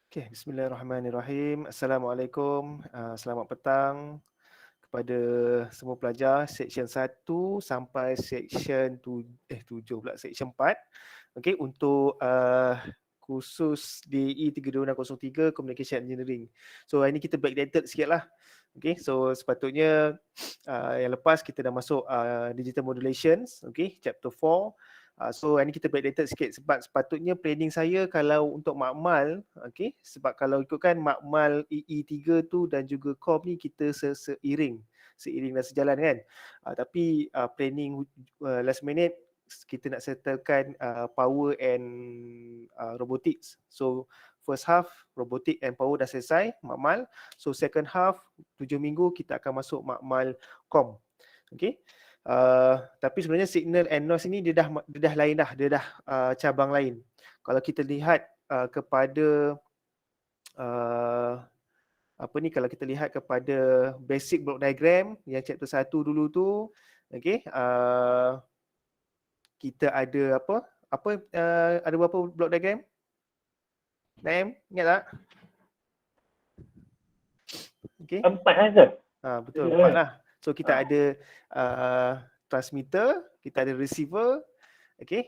Okay, bismillahirrahmanirrahim. Assalamualaikum. Selamat petang kepada semua pelajar Seksyen 1 sampai Seksyen 7 pula, Seksyen 4. Okay, untuk kursus DE 32603 Communication Engineering. So hari ni kita backdated sikit lah. Okay, so sepatutnya yang lepas kita dah masuk Digital Modulations, okay, Chapter 4. So hari ni kita backdated sikit sebab sepatutnya planning saya kalau untuk makmal, okay, sebab kalau ikutkan makmal EE3 tu dan juga COM ni kita seiring dan sejalan kan. Tapi planning last minute kita nak settlekan power and robotics. So first half robotic and power dah selesai makmal. So second half 7 minggu kita akan masuk makmal COM. Okay. Tapi sebenarnya signal and noise ini dia dah lain dah, dia dah cabang lain. Kalau kita lihat kepada kalau kita lihat kepada basic block diagram yang chapter 1 dulu tu, okey, kita ada ada berapa block diagram? Naim, ingat tak? Okey. 4 saja. Betul, 4 lah. So kita ada transmitter, kita ada receiver, okay,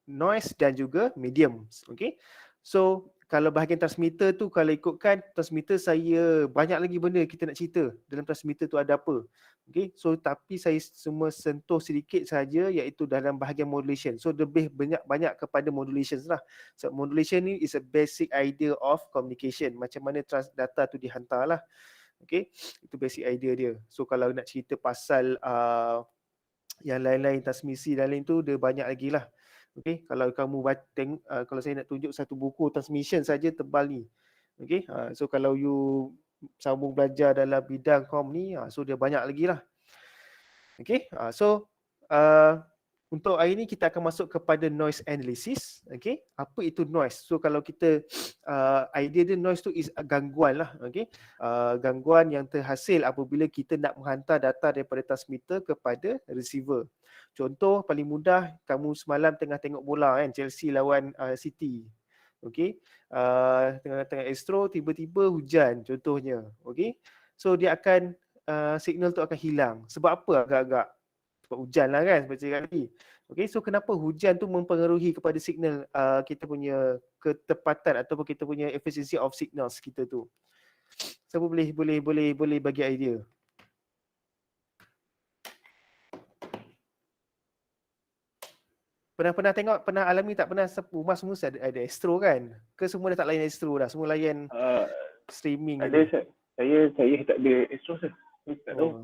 noise dan juga medium. Okay. So kalau bahagian transmitter tu, kalau ikutkan transmitter saya banyak lagi benda kita nak cerita dalam transmitter tu ada apa. Okay. So tapi saya semua sentuh sedikit saja iaitu dalam bahagian modulation. So lebih banyak kepada modulation lah. So modulation ni is a basic idea of communication. Macam mana data tu dihantar lah. Okay, itu basic idea dia. So kalau nak cerita pasal yang lain-lain transmisi dan lain tu dia banyak lagi lah. Okay, kalau kamu kalau saya nak tunjuk satu buku transmission saja tebal ni. Okay, so kalau you sambung belajar dalam bidang kom ni, so dia banyak lagi lah. Okay, so untuk hari ni kita akan masuk kepada noise analysis. Okay, apa itu noise? So kalau kita idea dia noise tu is gangguan lah. Okay, gangguan yang terhasil apabila kita nak menghantar data daripada transmitter kepada receiver. Contoh paling mudah, kamu semalam tengah tengok bola kan, Chelsea lawan City. Okay, tengah-tengah Astro tiba-tiba hujan contohnya. Okay, so dia akan signal tu akan hilang. Sebab apa agak-agak? Sebab hujan lah kan, seperti cakap tadi. Okay, so kenapa hujan tu mempengaruhi kepada signal kita punya ketepatan ataupun kita punya efficiency of signals kita tu. Siapa boleh bagi idea? Pernah tengok, pernah alami tak? Pernah rumah semua ada Astro kan? Ke semua dah tak layan Astro dah? Semua layan streaming. Saya tak ada Astro saya. Tak tahu.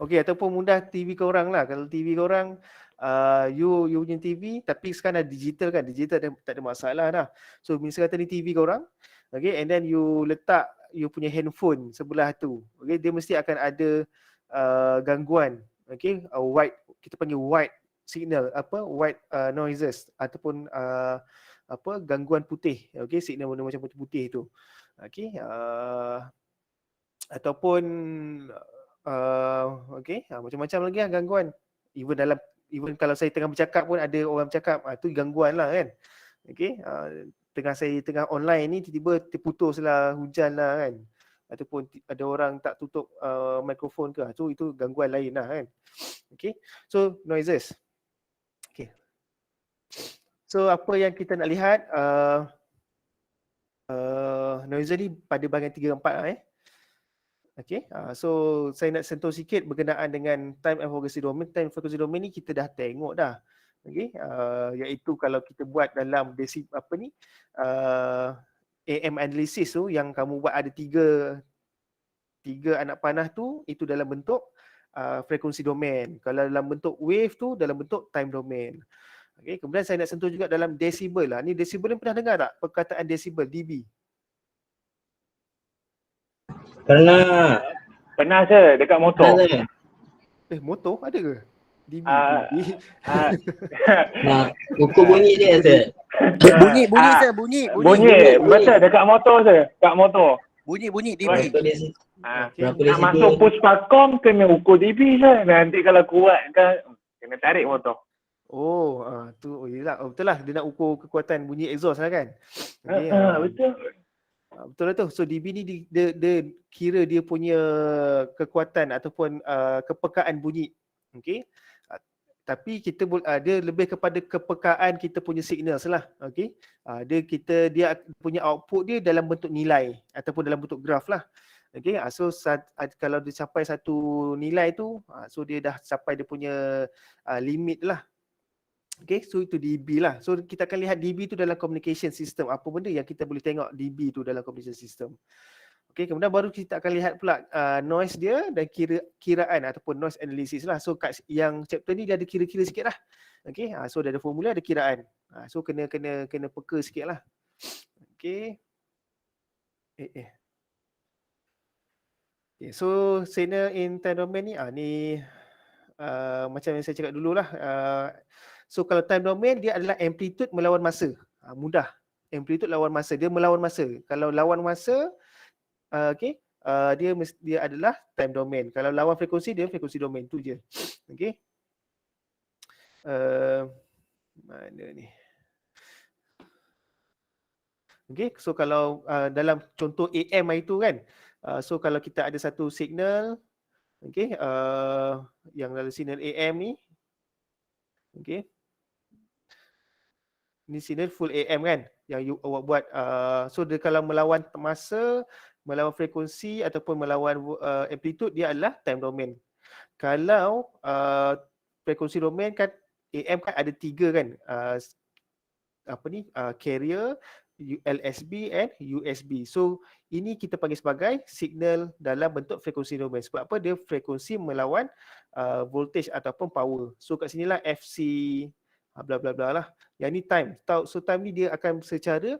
Okey, ataupun mudah TV korang lah. Kalau TV korang you punya TV tapi sekarang ada digital kan. Digital tak ada masalah dah. So misal kata ni TV korang, okay, and then you letak you punya handphone sebelah tu. Okay, dia mesti akan ada gangguan. Okay, white, kita panggil white signal, white noises ataupun gangguan putih. Okay, signal warna macam putih-putih tu. Okay, ataupun macam-macam lagi lah gangguan. Even kalau saya tengah bercakap pun ada orang bercakap, tu gangguan lah kan. Okay, tengah online ni tiba-tiba terputus lah, hujan lah kan. Ataupun ada orang tak tutup mikrofon ke, so itu gangguan lain lah kan. Okay, so noises. Okay, so apa yang kita nak lihat, noises ni pada bahagian 3 dan 4 lah Okay, so saya nak sentuh sikit berkenaan dengan time advocacy domain. Time advocacy domain ni kita dah tengok dah. Okay, iaitu kalau kita buat dalam basic AM analysis tu yang kamu buat ada tiga anak panah tu, itu dalam bentuk frekuensi domain. Kalau dalam bentuk wave tu dalam bentuk time domain. Okay, kemudian saya nak sentuh juga dalam decibel lah. Ni decibel ni pernah dengar tak perkataan decibel, dB? Pernah saya dekat motor. Motor ada ke? dB. Ukur bunyi dia Sir. Bunyi. Betul dekat motor saya. Dekat motor. Bunyi dB. Nak masuk Puspakom kena ukur dB saya. Nanti kalau kuat kan kena tarik motor. Oh, yelah. Betul lah, dia nak ukur kekuatan bunyi exhaust lah kan. Okay, Betul. betul lah tu. So dB ni dia kira dia punya kekuatan ataupun kepekaan bunyi. Okay. Tapi kita dia lebih kepada kepekaan kita punya signals lah. Okay. Dia punya output dia dalam bentuk nilai ataupun dalam bentuk graf lah. Okay. So kalau dia capai satu nilai tu, so dia dah capai dia punya limit lah. Okay, so itu DB lah. So kita akan lihat DB tu dalam communication system. Apa benda yang kita boleh tengok DB tu dalam communication system. Okay, kemudian baru kita akan lihat pula noise dia dan kiraan ataupun noise analysis lah. So kat yang chapter ni dia ada kira-kira sikit lah. Okay, so dia ada formula, ada kiraan. So kena peka sikit lah. Okay. Okay, so signal in time domain ni, ni macam yang saya cakap dulu lah. So kalau time domain dia adalah amplitude melawan masa. Mudah. Amplitude lawan masa. Dia melawan masa. Kalau lawan masa, dia adalah time domain. Kalau lawan frekuensi, dia frekuensi domain. Tu je. Okay. Mana ni? Okay. So kalau dalam contoh AM itu kan. So kalau kita ada satu signal. Okay. Yang dalam signal AM ni. Okay. Ni signal full AM kan yang awak buat. So dia kalau melawan masa, melawan frekuensi ataupun melawan amplitude, dia adalah time domain. Kalau frekuensi domain kan AM kan ada 3 kan, carrier, LSB and USB. So ini kita panggil sebagai signal dalam bentuk frekuensi domain. Sebab apa? Dia frekuensi melawan voltage ataupun power. So kat sinilah FC bla bla bla lah. Yang ni time. So time ni dia akan secara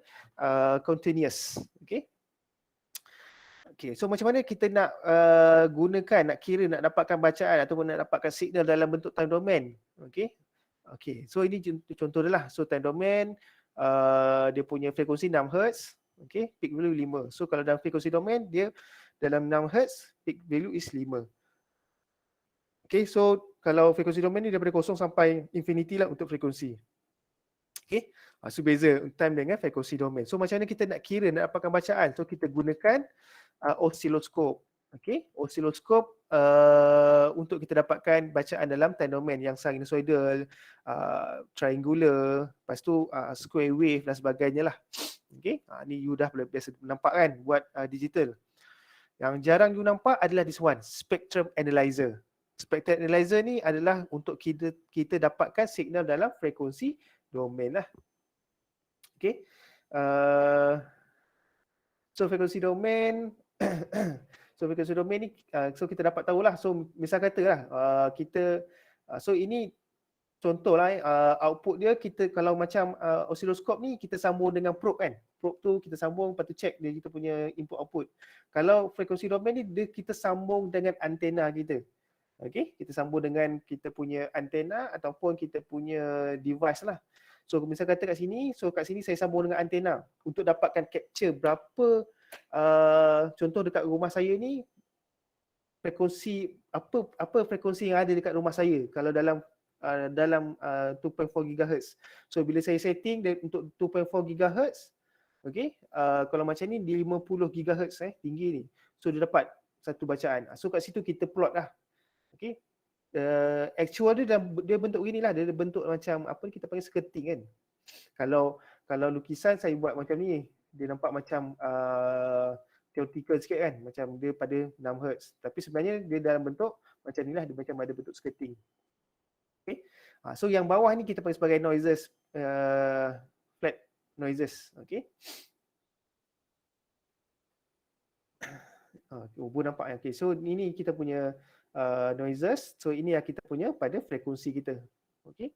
continuous. Okay. Okay, so macam mana kita nak gunakan, nak kira, nak dapatkan bacaan ataupun nak dapatkan signal dalam bentuk time domain. Okay. Okay, so ini contoh dia lah. So time domain, dia punya frekuensi 6 Hz. Okay, peak value 5. So kalau dalam frekuensi domain, dia dalam 6 Hz, peak value is 5. Okay, so kalau frekuensi domain ni daripada kosong sampai infinity lah untuk frekuensi. Okay, so beza time dengan frekuensi domain. So macam mana kita nak kira, nak dapatkan bacaan? So kita gunakan oscilloscope. Okay, oscilloscope untuk kita dapatkan bacaan dalam time domain yang sinusoidal, triangular, lepas tu square wave dan sebagainya lah. Okay, ni you dah biasa nampak kan buat digital. Yang jarang you nampak adalah this one, spectrum analyzer. Spectrum analyzer ni adalah untuk kita dapatkan signal dalam frekuensi domain lah. Okay. So frekuensi domain so frekuensi domain ni so kita dapat tahulah. So misal katalah so ini contohlah output dia, kita kalau macam oscilloscope ni kita sambung dengan probe kan. Probe tu kita sambung, lepas tu check dia kita punya input output. Kalau frekuensi domain ni kita sambung dengan antena kita. Okay, kita sambung dengan kita punya antena ataupun kita punya device lah. So misal kata kat sini, so kat sini saya sambung dengan antena untuk dapatkan capture berapa contoh dekat rumah saya ni frekuensi apa frekuensi yang ada dekat rumah saya kalau dalam 2.4 GHz. So bila saya setting untuk 2.4 GHz, okay, kalau macam ni di 50 GHz tinggi ni. So dia dapat satu bacaan. So kat situ kita plot lah. Okay. Actual dia bentuk begini lah. Dia bentuk macam apa kita panggil skirting kan. Kalau lukisan saya buat macam ni, dia nampak macam theoretical sikit kan, macam dia pada 6 Hz. Tapi sebenarnya dia dalam bentuk macam ni lah, dia macam ada bentuk skirting. Okay. So yang bawah ni kita panggil sebagai noises, flat noises. Okay. Nampak. Okay. So ini kita punya noises. So ini yang kita punya pada frekuensi kita. Okay.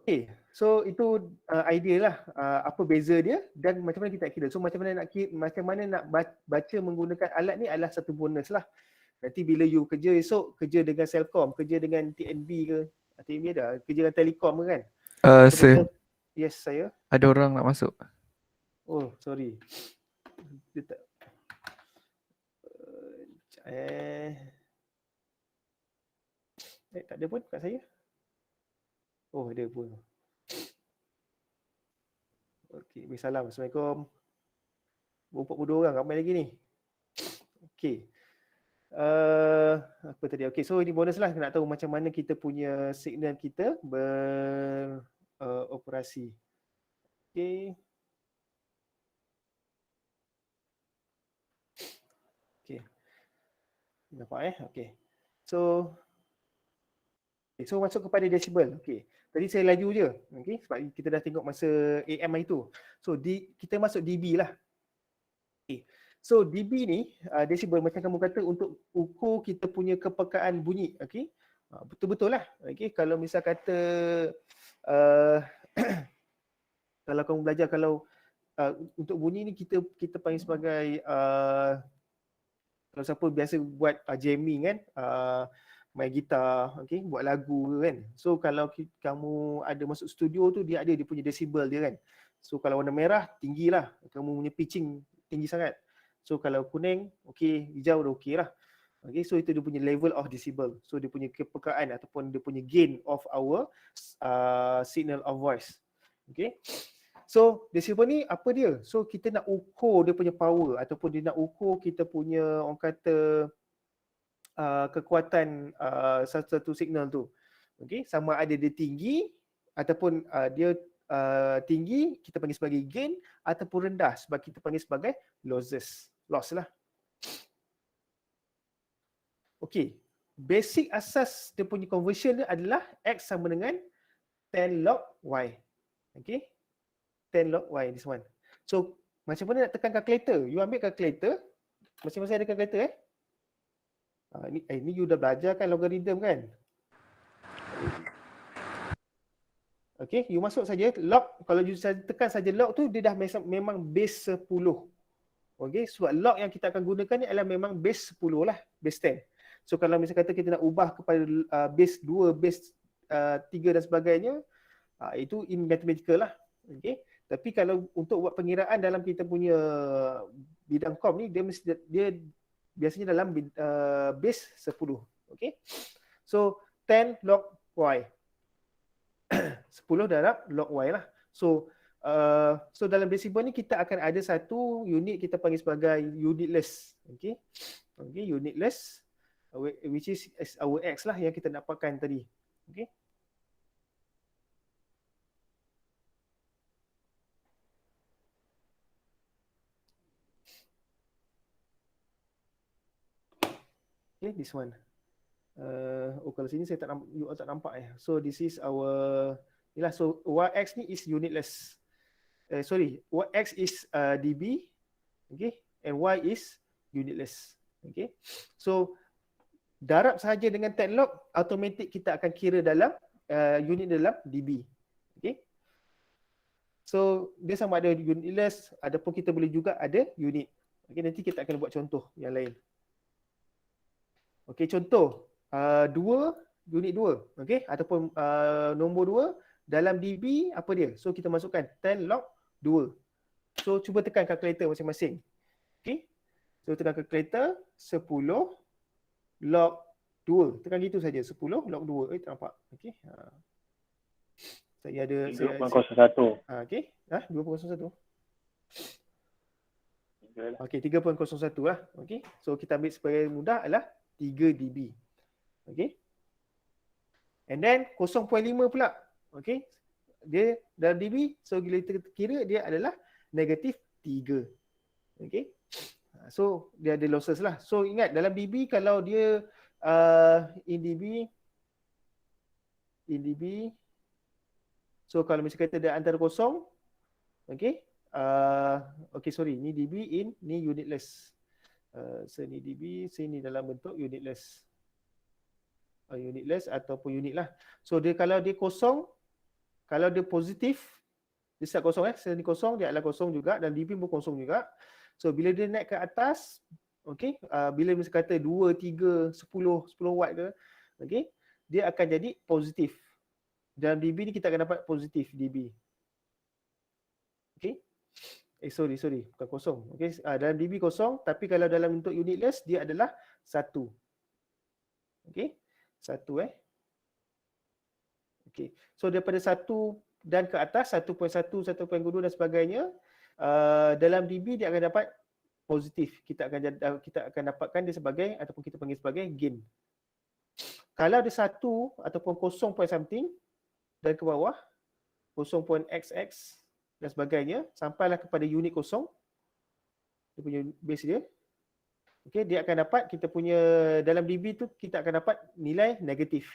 Okay, so itu idea lah apa beza dia dan macam mana kita nak kira. So macam mana nak baca menggunakan alat ni adalah satu bonus lah. Nanti bila you kerja esok, kerja dengan Celcom, kerja dengan TNB ke, TNB ada, kerja dengan Telekom ke kan? Sir, yes, saya. ada orang nak masuk. Oh, sorry. Dia tak. Tak ada pun kat saya. Oh, ada pun. Okey, salam. Assalamualaikum. 42 orang, ramai lagi ni. Okey. Apa tadi? Okey, so ini bonus lah, nak tahu macam mana kita punya signal kita beroperasi. Okey. Okey. Nampak okey. So masuk kepada decibel. Okey. Tadi saya laju je. Okey, sebab kita dah tengok masa AM hari tu. So kita masuk dB lah. Okey. So dB ni decibel macam kamu kata untuk ukur kita punya kepekaan bunyi. Okey. Betul-betul lah. Okey, kalau misal kata kalau kamu belajar untuk bunyi ni kita panggil sebagai kalau siapa biasa buat jamming kan, main gitar, okay, buat lagu kan. So kalau kamu ada masuk studio tu, dia punya decibel dia kan. So kalau warna merah tinggi lah, kamu punya pitching tinggi sangat. So kalau kuning, okay, hijau dah okay lah. Okay, so itu dia punya level of decibel. So dia punya kepekaan ataupun dia punya gain of our signal of voice. Okay. So decibel ni apa dia? So kita nak ukur dia punya power ataupun dia nak ukur kita punya orang kata kekuatan satu signal tu. Okey, sama ada dia tinggi ataupun dia tinggi kita panggil sebagai gain ataupun rendah sebab kita panggil sebagai loss lah. Okey, basic asas dia punya conversion dia adalah X sama dengan 10 log Y. Okey. 10 log Y, this one. So, macam mana nak tekan calculator? You ambil calculator. Masing-masing ada calculator ni you dah belajar kan logarithm kan? Okay, you masuk saja log. Kalau you tekan saja log tu, dia dah memang base 10. Okay, sebab log yang kita akan gunakan ni adalah memang base 10 lah, base 10. So, kalau misalnya kata kita nak ubah kepada base 2, base 3 dan sebagainya, itu in mathematical lah. Okay. Tapi kalau untuk buat pengiraan dalam kita punya bidang kom ni, dia biasanya dalam base 10. Okay. So 10 log Y. 10 darab log Y lah. So dalam decibel ni kita akan ada satu unit kita panggil sebagai unitless. Okay. Okay, unitless, which is our X lah yang kita dapatkan tadi. Okay. Okay, this one. Kalau sini saya tak nampak So this is our so YX ni is unitless. YX is dB, okay, and Y is unitless. Okay. So darab sahaja dengan 10 log, automatic kita akan kira dalam unit dalam dB. Okay. So dia sama ada unitless, adapun kita boleh juga ada unit. Okay, nanti kita akan buat contoh yang lain. Okey, contoh 2 unit 2, okey, ataupun nombor 2 dalam dB apa dia? So kita masukkan 10 log 2. So cuba tekan kalkulator masing-masing. Okey. So tekan kalkulator 10 log 2. Tekan gitu saja, 10 log 2. Tak nampak. Okey. Saya ada 3.01. Okey. 2.01. Okey, 3.01 lah. Okey. So kita ambil sebagai mudah adalah 3 dB. Okay. And then 0.5 pula. Okay. Dia dalam dB. So bila kita kira dia adalah negatif 3. Okay. So dia ada losses lah. So ingat dalam dB kalau dia in dB. So kalau misalnya kata dia antara kosong. Okay. Okay, sorry. Ni dB in ni unitless. Sini dB, sini dalam bentuk unitless. Unitless ataupun unit lah. So dia kalau dia kosong, kalau dia positif, dia start kosong sini kosong, dia adalah kosong juga dan dB pun kosong juga. So bila dia naik ke atas, okay, bila misalnya kata 2, 3, 10 watt ke, okay, dia akan jadi positif. Dalam dB ni kita akan dapat positif dB. Okay. Sorry, bukan kosong. Okay, dalam dB kosong, tapi kalau dalam bentuk unitless dia adalah 1. Okay, 1 Okay. So daripada 1 dan ke atas, 1.1, 1.2 dan sebagainya, dalam DB dia akan dapat positif. Kita akan dapatkan dia sebagai, ataupun kita panggil sebagai gain. Kalau ada 1 ataupun 0 point something dan ke bawah, 0.xx dan sebagainya, sampailah kepada unit kosong, dia punya base dia. Okay, dia akan dapat, kita punya dalam DB tu kita akan dapat nilai negatif.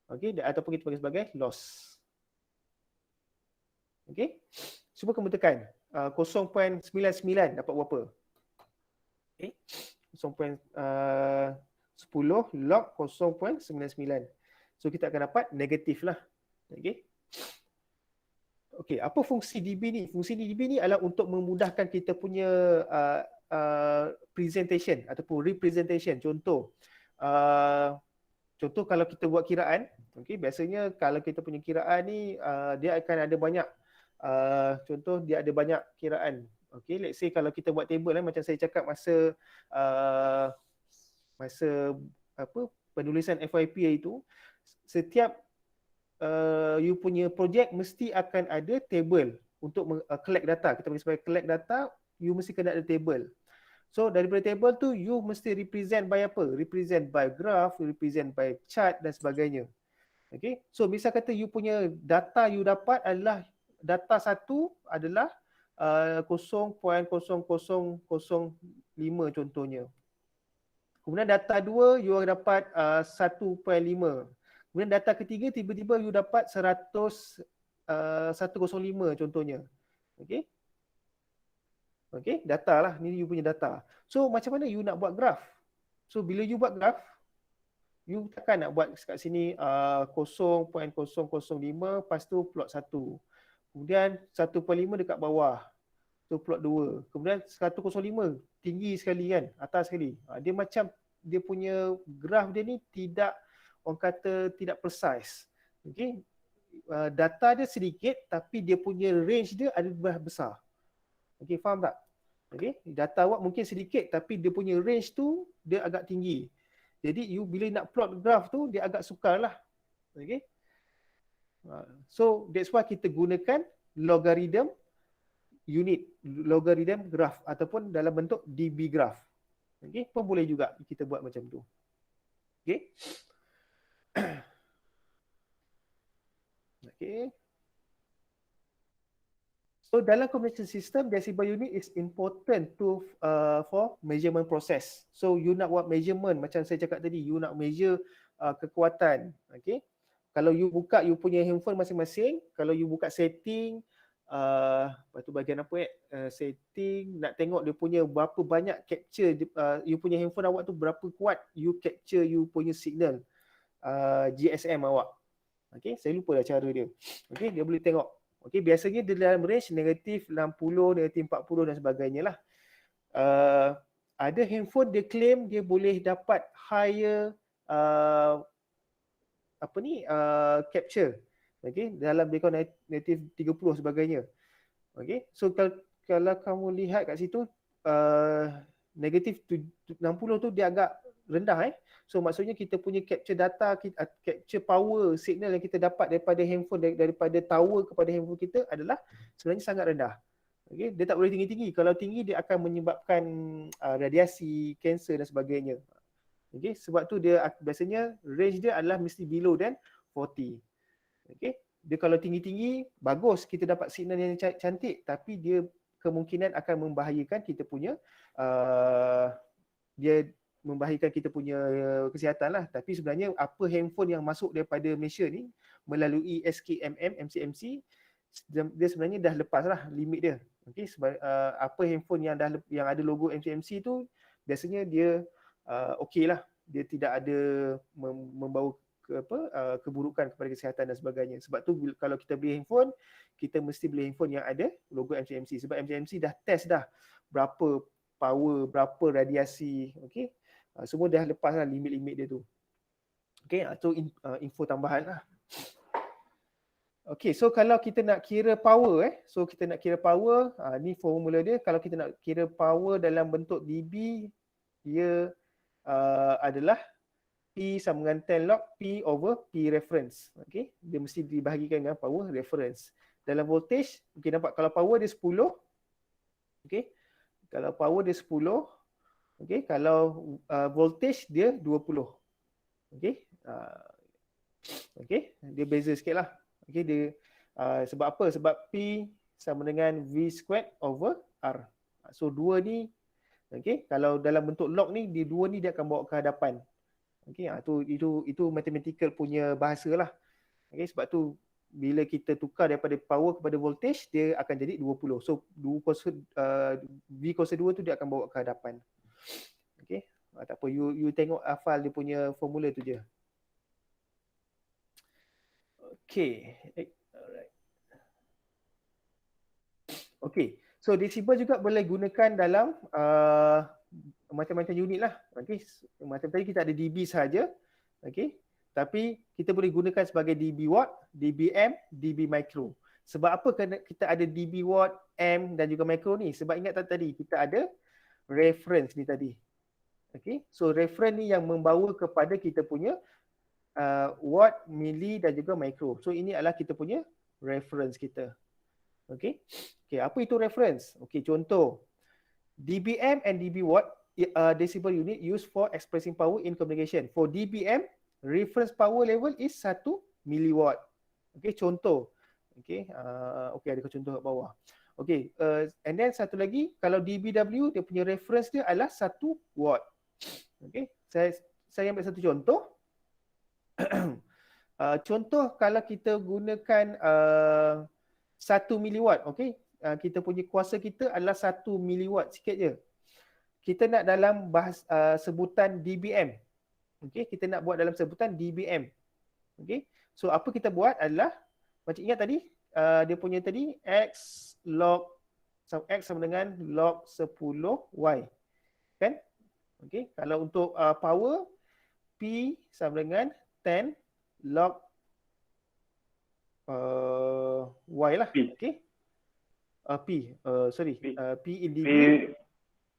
Okay, ataupun kita panggil sebagai loss. Okay, cuba kamu tekan 0.99 dapat berapa? Okay, 0.10 log 0.99. So kita akan dapat negatif lah. Okay. Okay, apa fungsi DB ni? Fungsi DB ni adalah untuk memudahkan kita punya presentation ataupun representation. Contoh, kalau kita buat kiraan, okay, biasanya kalau kita punya kiraan ni dia akan ada banyak, contoh dia ada banyak kiraan. Okay, let's say kalau kita buat table macam saya cakap masa penulisan FYP itu, setiap you punya projek mesti akan ada table untuk collect data. Kita panggil sebagai collect data, you mesti kena ada table. So daripada table tu you mesti represent by apa? Represent by graph, represent by chart dan sebagainya. Okay, so misal kata you punya data you dapat adalah data 1 adalah 0.0005 contohnya. Kemudian data 2 you akan dapat 1.5. Kemudian data ketiga tiba-tiba you dapat 105 contohnya. Okey. Okey, data lah, ni you punya data. So macam mana you nak buat graf? So bila you buat graf, you takkan nak buat kat sini 0.005, lepas tu plot 1. Kemudian 1.5 dekat bawah. So plot 2. Kemudian 105 tinggi sekali kan, atas sekali. Dia macam dia punya graf dia ni tidak, orang kata tidak precise. Okey. Data dia sedikit tapi dia punya range dia ada besar. Okey, faham tak? Okey, data awak mungkin sedikit tapi dia punya range tu dia agak tinggi. Jadi you bila nak plot graph tu dia agak sukar lah. Okey. So that's why kita gunakan logarithm unit, logarithm graph ataupun dalam bentuk DB graph. Okey, pun boleh juga kita buat macam tu. Okey. Okey. So dalam communication system, decibel unit is important for measurement process. So you nak buat measurement macam saya cakap tadi, you nak measure kekuatan. Okay. Kalau you buka you punya handphone masing-masing, kalau you buka setting, lepas tu bahagian apa setting, nak tengok dia punya berapa banyak capture, you punya handphone awak tu berapa kuat you capture you punya signal GSM awak. Okay, saya lupa dah cara dia. Okay, dia boleh tengok. Okay, biasanya dia dalam range negatif 60, negatif 40 dan sebagainya lah. Ada handphone dia claim dia boleh dapat higher capture. Okay, dalam dia negatif 30 sebagainya. Okay, so kalau kamu lihat kat situ negatif 60 tu dia agak rendah. So maksudnya kita punya capture data, capture power signal yang kita dapat daripada handphone, daripada tower kepada handphone kita adalah sebenarnya sangat rendah. Okay, dia tak boleh tinggi-tinggi. Kalau tinggi dia akan menyebabkan radiasi, kanser dan sebagainya. Okay, sebab tu dia biasanya range dia adalah mesti below than 40. Okay, dia kalau tinggi-tinggi bagus kita dapat signal yang cantik, tapi dia kemungkinan akan membahayakan kita punya membahayakan kita punya kesihatan lah. Tapi sebenarnya apa handphone yang masuk daripada Malaysia ni melalui SKMM, MCMC, dia sebenarnya dah lepas lah limit dia. Okay, sebab apa handphone yang ada logo MCMC tu biasanya dia okey lah. Dia tidak ada membawa keburukan kepada kesihatan dan sebagainya. Sebab tu kalau kita beli handphone, kita mesti beli handphone yang ada logo MCMC. Sebab MCMC dah test dah berapa power, berapa radiasi. Okay, semua dah lepas lah limit-limit dia tu. Okay, itu info tambahan lah. Okay, so kalau kita nak kira power, ni formula dia. Kalau kita nak kira power dalam bentuk dB, dia adalah P P sama dengan 10 log P over P reference. Okay, dia mesti dibahagikan dengan power reference. Dalam voltage, okay, nampak kalau power dia 10, okay, kalau power dia 10, okay, kalau voltage dia 20. Okay, okay, dia beza sikit lah. Okay, dia sebab apa? Sebab P sama dengan V squared over R. So dua ni, okay, kalau dalam bentuk log ni, dia dua ni dia akan bawa ke hadapan. Okay, itu mathematical punya bahasa lah. Okay, sebab tu bila kita tukar daripada power kepada voltage, dia akan jadi 20. So V kuasa 2 tu dia akan bawa ke hadapan. Okay, tak apa, you tengok hafal dia punya formula tu je. Okay, alright. Okay, so decibel juga boleh gunakan dalam macam-macam unit lah. Okay, macam tadi kita ada dB sahaja. Okay, tapi kita boleh gunakan sebagai dB watt, dBm, dB micro. Sebab apa kita ada dB watt, M dan juga micro ni? Sebab ingat tadi kita ada reference ni tadi. Okay, so reference ni yang membawa kepada kita punya watt, milli dan juga micro. So ini adalah kita punya reference kita. Okay, apa itu reference? Okay, contoh dBm and dB watt decibel unit used for expressing power in communication. For dBm, reference power level is 1 milliwatt. Okay, contoh. Okay, ada contoh kat bawah. Okay, and then satu lagi, kalau dBW, dia punya reference dia adalah 1 watt. Okay, saya ambil satu contoh. Contoh kalau kita gunakan 1 miliwatt, okay, kita punya kuasa kita adalah 1 miliwatt sikit je. Kita nak dalam sebutan dBm. Okay, kita nak buat dalam sebutan dBm. Okay, so apa kita buat adalah, macam ingat tadi, dia punya tadi X sama dengan log 10Y. Kan? Okay, kalau untuk power, P sama dengan 10 log Y lah. P. Okay. P in dB.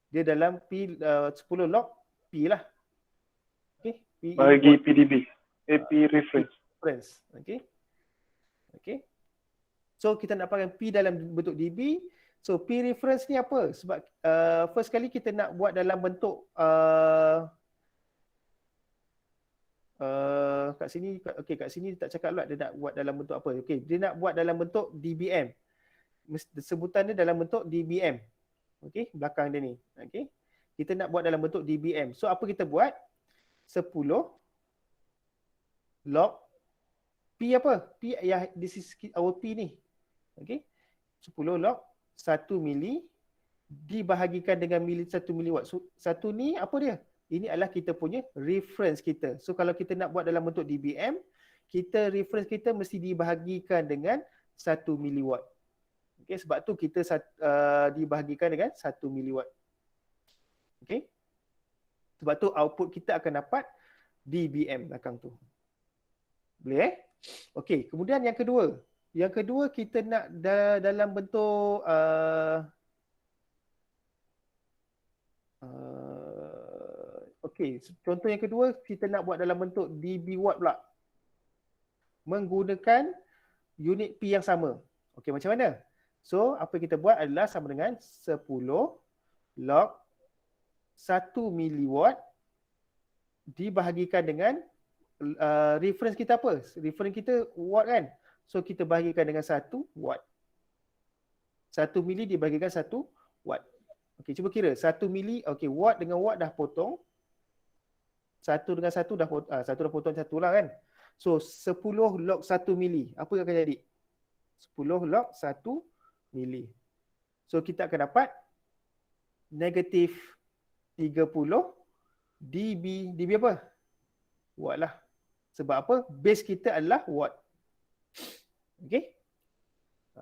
Dia dalam P 10 log P lah. Okay. P bagi PDB. P reference. Okay. Okay. So kita nak pakai P dalam bentuk dB. So P reference ni apa? Sebab first kali kita nak buat dalam bentuk kat sini, okay, kat sini tak cakap pula dia nak buat dalam bentuk apa. Okay, dia nak buat dalam bentuk dBm. Sebutan dia dalam bentuk dBm. Okay, belakang dia ni. Okay, kita nak buat dalam bentuk dBm. So apa kita buat? 10 log P apa? P ya, this is our P ni. Okay, 10 log 1 mili dibahagikan dengan 1 miliwatt. So, satu ni apa dia? Ini adalah kita punya reference kita. So kalau kita nak buat dalam bentuk dBm, kita reference kita mesti dibahagikan dengan 1 miliwatt. Okay, sebab tu kita dibahagikan dengan 1 miliwatt. Okay. Sebab tu output kita akan dapat dBm belakang tu. Boleh Okay, kemudian yang kedua. Yang kedua kita nak dalam bentuk okay, contoh yang kedua kita nak buat dalam bentuk dB watt pula. Menggunakan unit P yang sama. Okay, macam mana? So, apa kita buat adalah sama dengan 10 log 1 miliwatt dibahagikan dengan reference kita apa? Reference kita watt kan? So, kita bahagikan dengan 1 watt. 1 mili dibahagikan 1 watt. Okay, cuba kira. 1 mili, okay, watt dengan watt dah potong. 1 dengan 1 dah potong. 1 dah potong 1 lah kan? So, 10 log 1 mili. Apa yang akan jadi? 10 log 1 mili. So, kita akan dapat negatif 30 dB. dB apa? Watt lah. Sebab apa? Base kita adalah watt. Okay.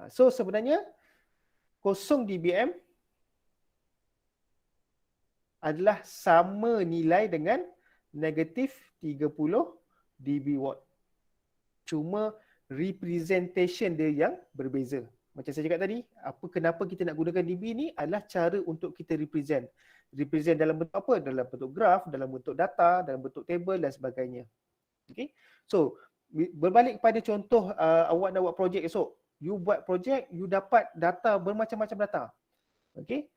So, sebenarnya 0 dBm adalah sama nilai dengan negatif 30 dB watt. Cuma representation dia yang berbeza. Macam saya cakap tadi, kenapa kita nak gunakan dB ni adalah cara untuk kita represent. represent dalam bentuk apa? Dalam bentuk graf, dalam bentuk data, dalam bentuk table dan sebagainya. Okay. So berbalik kepada contoh awak nak buat projek esok. You buat projek, you dapat data bermacam-macam data. Okay.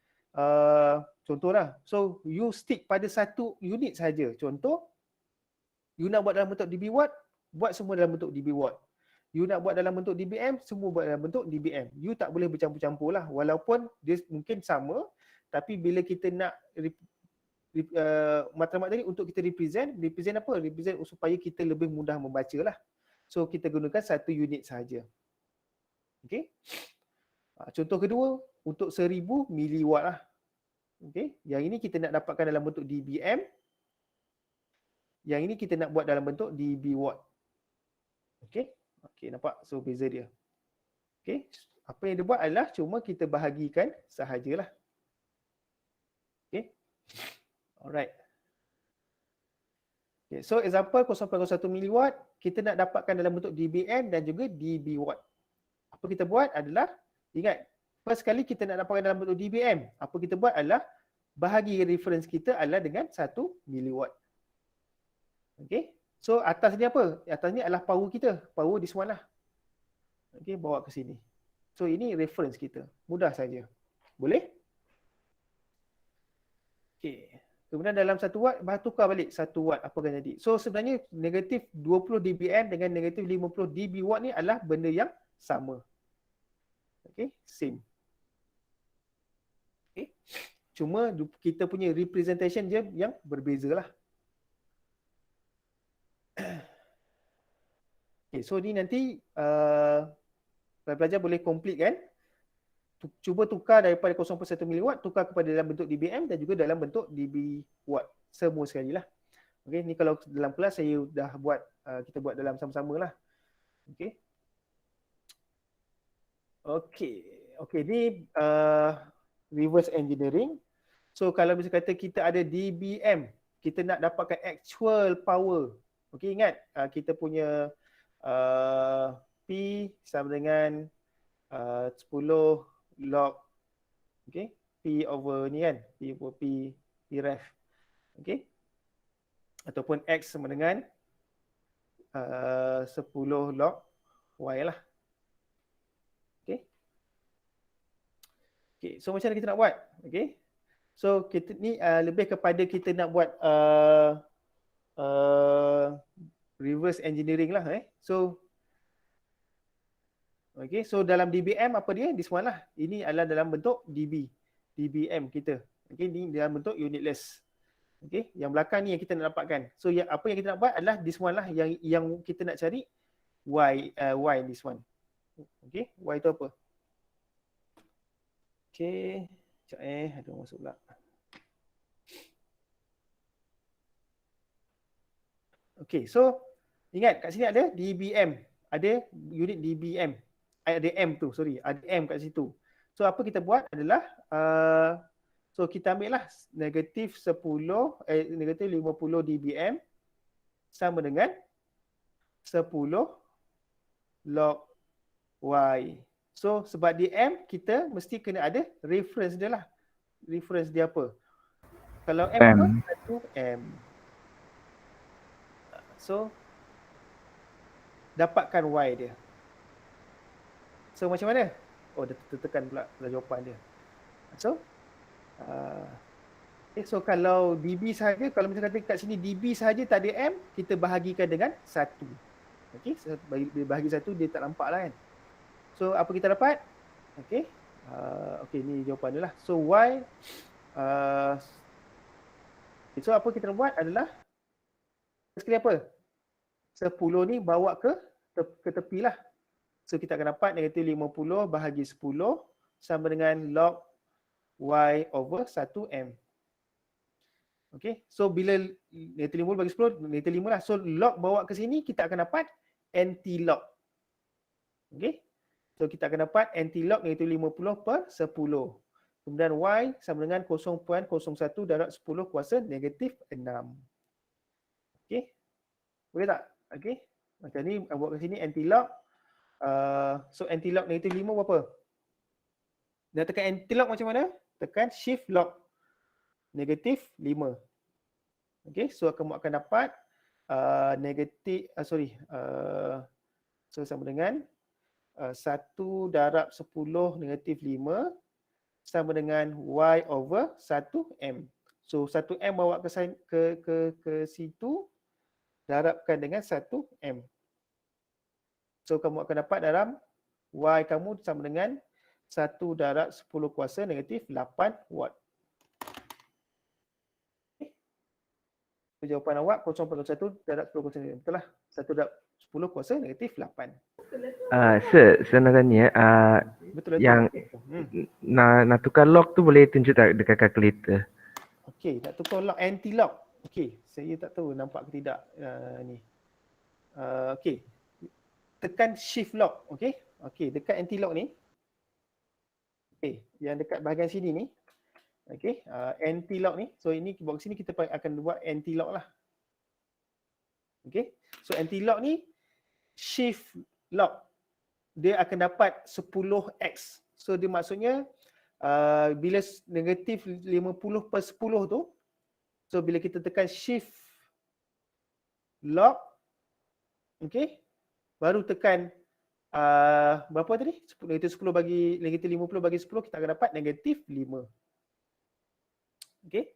Contohlah. So you stick pada satu unit saja. Contoh, you nak buat dalam bentuk DB-Watt, buat semua dalam bentuk DB-Watt. You nak buat dalam bentuk DBM, semua buat dalam bentuk DBM. You tak boleh bercampur-campur lah. Walaupun dia mungkin sama, tapi bila kita nak matlamat tadi untuk kita represent apa? Represent supaya kita lebih mudah membaca lah. So kita gunakan satu unit sahaja. Okay. Contoh kedua, untuk 1000 miliwatt lah. Okay. Yang ini kita nak dapatkan dalam bentuk DBM. Yang ini kita nak buat dalam bentuk DB-Watt. Okay. Okay, nampak? So beza dia. Okay. Apa yang dia buat adalah cuma kita bahagikan sahajalah. Okay. Alright. Okay, so example 0.01 miliwatt, kita nak dapatkan dalam bentuk DBM dan juga DB-Watt. Apa kita buat adalah, ingat, first kali kita nak dapatkan dalam bentuk DBM. Apa kita buat adalah, bahagi reference kita adalah dengan 1 miliwatt. Okay. So atas ni apa? Atas ni adalah power kita. Power this one lah. Okay, bawa ke sini. So ini reference kita. Mudah saja. Boleh? Okay. Kemudian dalam 1 watt, bahan tukar balik 1 watt. Apa akan jadi? So sebenarnya negatif 20 dBm dengan negatif 50 dB-Watt ni adalah benda yang sama. Okay, same. Okay. Cuma kita punya representation je yang berbeza lah. Okay, so ni nanti pelajar boleh complete kan. Cuba tukar daripada 0.1 miliwatt, tukar kepada dalam bentuk dBm dan juga dalam bentuk dB-Watt. Semua sekali lah. Okay, ni kalau dalam kelas saya dah buat, kita buat dalam sama-sama lah. Okay. Okay, ni reverse engineering. So kalau misalnya kata kita ada dBm, kita nak dapatkan actual power. Okay, ingat kita punya P sama dengan 10 log, okay, P over ni kan, P over P ref, okay, ataupun X sama dengan 10 log Y lah. Okay. Okay, so macam mana kita nak buat? Okay, so kita ni lebih kepada kita nak buat reverse engineering lah. So okay, so dalam DBM apa dia? This one lah. Ini adalah dalam bentuk DBM kita. Okay, ni dalam bentuk unitless. Okay, yang belakang ni yang kita nak dapatkan. So apa yang kita nak buat adalah this one lah, yang kita nak cari Y this one. Okay, Y tu apa? Okay, sekejap aduh masuk pula. Okay, so ingat kat sini ada DBM, ada unit DBM, ada M tu, ada M kat situ. So apa kita buat adalah, so kita ambil lah negatif 50 dBm sama dengan 10 log Y. So sebab dia M, kita mesti kena ada reference dia lah. Reference dia apa? Kalau M apa? 1M. So dapatkan Y dia. So macam mana? Oh, dah tertekan pula jawapan dia. So so kalau DB sahaja, kalau misalnya kata kat sini DB sahaja tak ada M, kita bahagikan dengan 1. Okey, bahagi 1 dia tak nampak lah kan. So apa kita dapat? Okey. Okey, ni jawapan dia lah. So Y so apa kita nak buat adalah sekali apa? 10 ni bawa ke tepi lah. So kita akan dapat negatif 50 bahagi 10 sama dengan log Y over 1M. Okay, so bila negatif 50 bagi 10, negatif 5 lah. So log bawa ke sini, kita akan dapat anti-log. Okay, so kita akan dapat anti-log negatif 50 per 10. Kemudian Y sama dengan 0.01 darab 10 kuasa negatif 6. Okay, boleh tak? Okay, macam ni buat ke sini anti-log. So anti-log negatif 5 berapa? Nak tekan anti-log macam mana? Tekan shift log. negatif 5. Okay, so kamu akan dapat so sama dengan 1 darab 10 negatif 5 sama dengan Y over 1M. So 1M bawa ke situ, darabkan dengan 1M. So kamu akan dapat dalam Y kamu sama dengan 1 darab 10 kuasa negatif 8 watt. So, jawapan awak 0.01 darab 10 kuasa negatif. Betul lah. 1 darab 10 kuasa negatif 8. Sebenarnya Betul lah tu. yang nak tukar log tu boleh tunjuk tak dekat kalkulator? Okey, nak tukar log anti-log. Okey, saya tak tahu nampak ke tidak ni. Okey. Tekan shift lock, okey? Okey, dekat anti-lock ni. Okey, yang dekat bahagian sini ni. Okey, anti-lock ni. So ini box sini kita akan buat anti-lock lah. Okey. So anti-lock ni shift lock. Dia akan dapat 10x. So dia maksudnya bila negatif 50/10 tu, so bila kita tekan shift lock, okey, baru tekan berapa tadi? Negatif 10 bagi negatif 50 bagi 10, kita akan dapat negatif 5. Okey.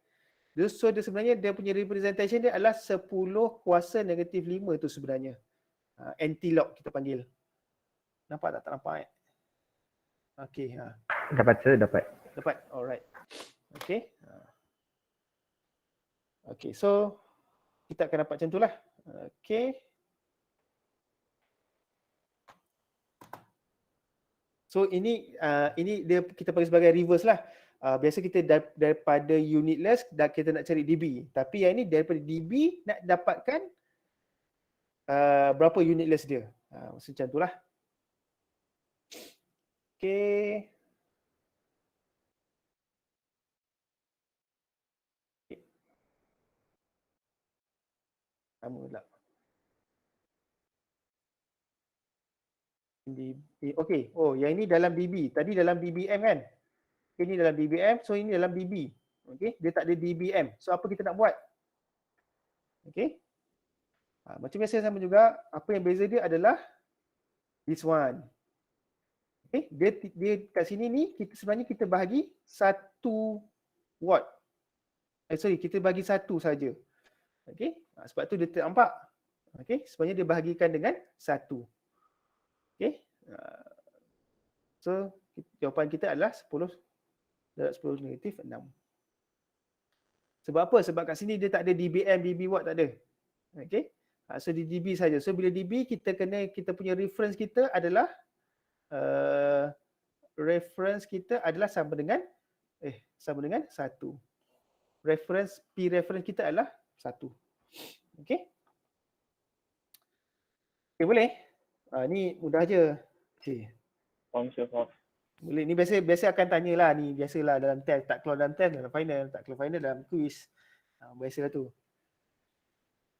So dia sebenarnya dia punya representation dia adalah 10 kuasa negatif 5 tu sebenarnya. Anti-lock kita panggil. Nampak tak? Tak nampak Okey. Dapat sir, dapat. Dapat. Alright. Okey. Okey, so kita akan dapat macam itulah. Okey. So ini dia kita panggil sebagai reverse lah. Biasa kita daripada unitless kita nak cari dB. Tapi yang ini daripada dB nak dapatkan berapa unitless dia. Macam itulah. Okey. Sama pula. Okey. Oh, yang ini dalam dB. Tadi dalam dBm kan? Ini dalam dBm, so ini dalam dB. Okey, dia tak ada dBm. So apa kita nak buat? Okey. Macam biasa sama juga, apa yang beza dia adalah this one. Okey, dia kat sini ni sebenarnya kita bahagi 1 watt. Kita bagi 1 saja. Okey, sebab tu dia tak nampak. Okey, sebenarnya dia bahagikan dengan 1. Okey. So jawapan kita adalah 10 darab 10 negatif 6. Sebab apa? Sebab kat sini dia tak ada dBm, dB watt tak ada. Okey. So di dB saja. So bila dB kita punya reference kita adalah sama dengan 1. P reference kita adalah 1. Okey. Okey, boleh? Ni mudah je. Okey. Boleh. Ni biasa akan tanyalah ni, biasalah dalam test, tak keluar dalam test dalam final, tak keluar final dalam quiz. Biasalah tu.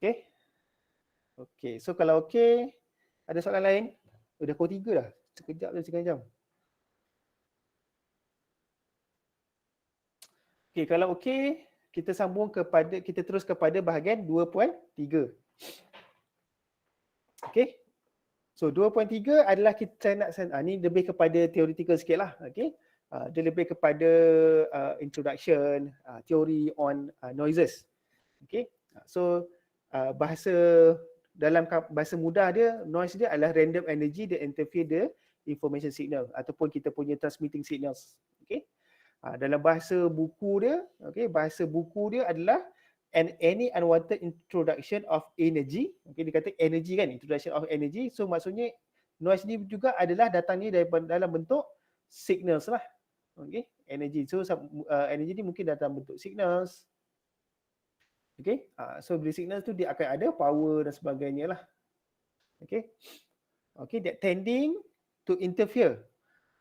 Okey. Okey, so kalau okey, ada soalan lain? Dah pukul 3 dah. Sekejap je, setengah jam. Okey, kalau okey, kita terus kepada bahagian 2.3. Okey. So 2.3 adalah kita nak ni lebih kepada theoretical sikitlah, okey. Dia lebih kepada introduction, theory on noises. Okey. So dalam bahasa mudah dia, noise dia adalah random energy that interfere the information signal ataupun kita punya transmitting signals. Okey. Dalam bahasa buku dia, okey, bahasa buku dia adalah any unwanted introduction of energy. Okey, dia kata energy kan, introduction of energy. So maksudnya noise ni juga adalah datangnya dalam bentuk signals lah. Okey, energy. So energy ni mungkin dalam bentuk signals. Okey, so bila signals tu dia akan ada power dan sebagainya lah. Okey. Okey, that tending to interfere,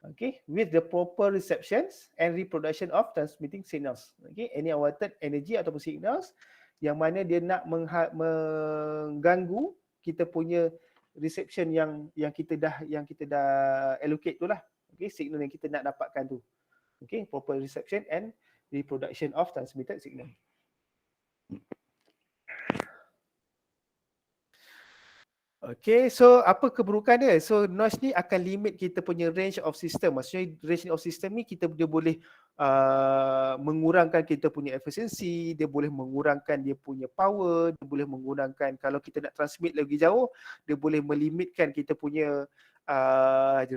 okay, with the proper receptions and reproduction of transmitting signals. Okay, any unwanted energy ataupun signals yang mana dia nak mengganggu kita punya reception yang kita dah allocate tu lah. Okay, signal yang kita nak dapatkan tu. Okay, proper reception and reproduction of transmitted signal. Okay, so apa keburukan dia? So noise ni akan limit kita punya range of system. Maksudnya range of system ni dia boleh mengurangkan kita punya efficiency, dia boleh mengurangkan dia punya power, dia boleh mengurangkan kalau kita nak transmit lagi jauh, dia boleh melimitkan kita punya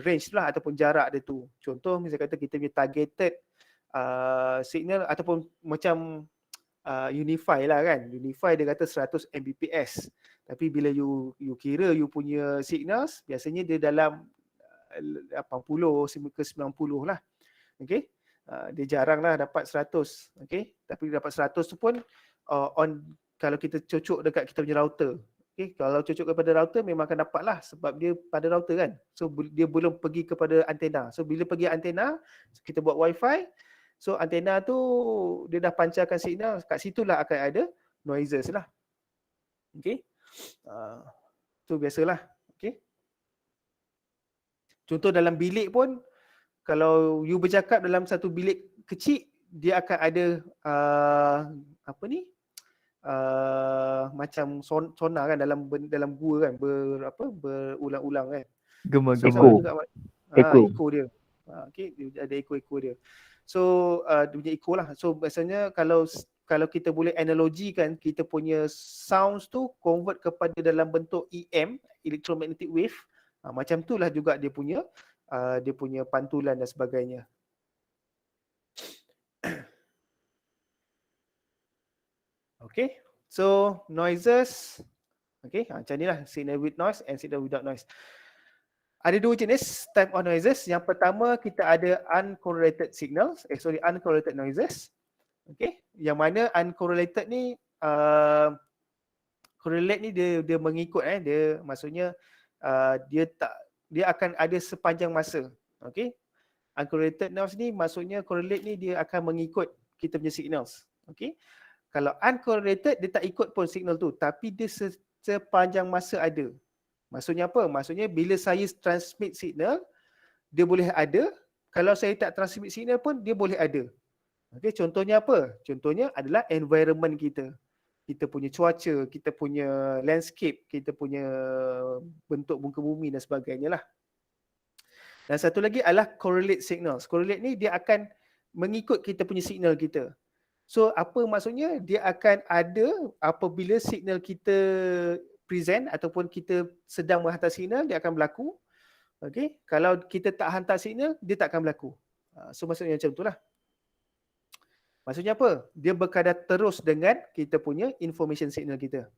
range lah ataupun jarak dia tu. Contoh misalnya kata kita punya targeted signal ataupun macam Unify lah kan. Unify dia kata 100 Mbps. Tapi bila you kira you punya signals, biasanya dia dalam 80 ke 90 lah. Okay. Dia jarang lah dapat 100. Okay. Tapi dapat 100 tu pun kalau kita cocok dekat kita punya router. Okay. Kalau cocok kepada router memang akan dapat lah sebab dia pada router kan. So dia belum pergi kepada antena. So bila pergi antena, kita buat wifi. So antena tu dia dah pancarkan signal, kat situlah akan ada noises lah. Okay. Tu biasalah. Okay. Contoh dalam bilik pun, kalau you bercakap dalam satu bilik kecil, dia akan ada macam sonar kan dalam gua kan, berulang-ulang kan. Gema-gema. Echo dia. Okay, ada echo dia. So dia punya echo lah. So biasanya kalau kita boleh analogikan kita punya sounds tu convert kepada dalam bentuk EM, electromagnetic wave, macam tu lah juga dia punya pantulan dan sebagainya. Okay, so noises. Okay, macam ni lah signal with noise and signal without noise. Ada dua jenis type of noises. Yang pertama kita ada uncorrelated signals, uncorrelated noises. Okay, yang mana uncorrelated ni correlate ni dia mengikut dia maksudnya dia akan ada sepanjang masa. Okay, uncorrelated noise ni maksudnya correlate ni dia akan mengikut kita punya signals. Okay, kalau uncorrelated dia tak ikut pun signal tu, tapi dia sepanjang masa ada. Maksudnya apa? Maksudnya bila saya transmit signal, dia boleh ada. Kalau saya tak transmit signal pun, dia boleh ada. Okay, contohnya apa? Contohnya adalah environment kita. Kita punya cuaca, kita punya landscape, kita punya bentuk muka bumi dan sebagainya lah. Dan satu lagi adalah correlate signals. Correlate ni dia akan mengikut kita punya signal kita. So apa maksudnya? Dia akan ada apabila signal kita present ataupun kita sedang menghantar signal, dia akan berlaku. Okay. Kalau kita tak hantar signal, dia tak akan berlaku. So maksudnya macam itulah. Maksudnya apa? Dia berkadar terus dengan kita punya information signal kita.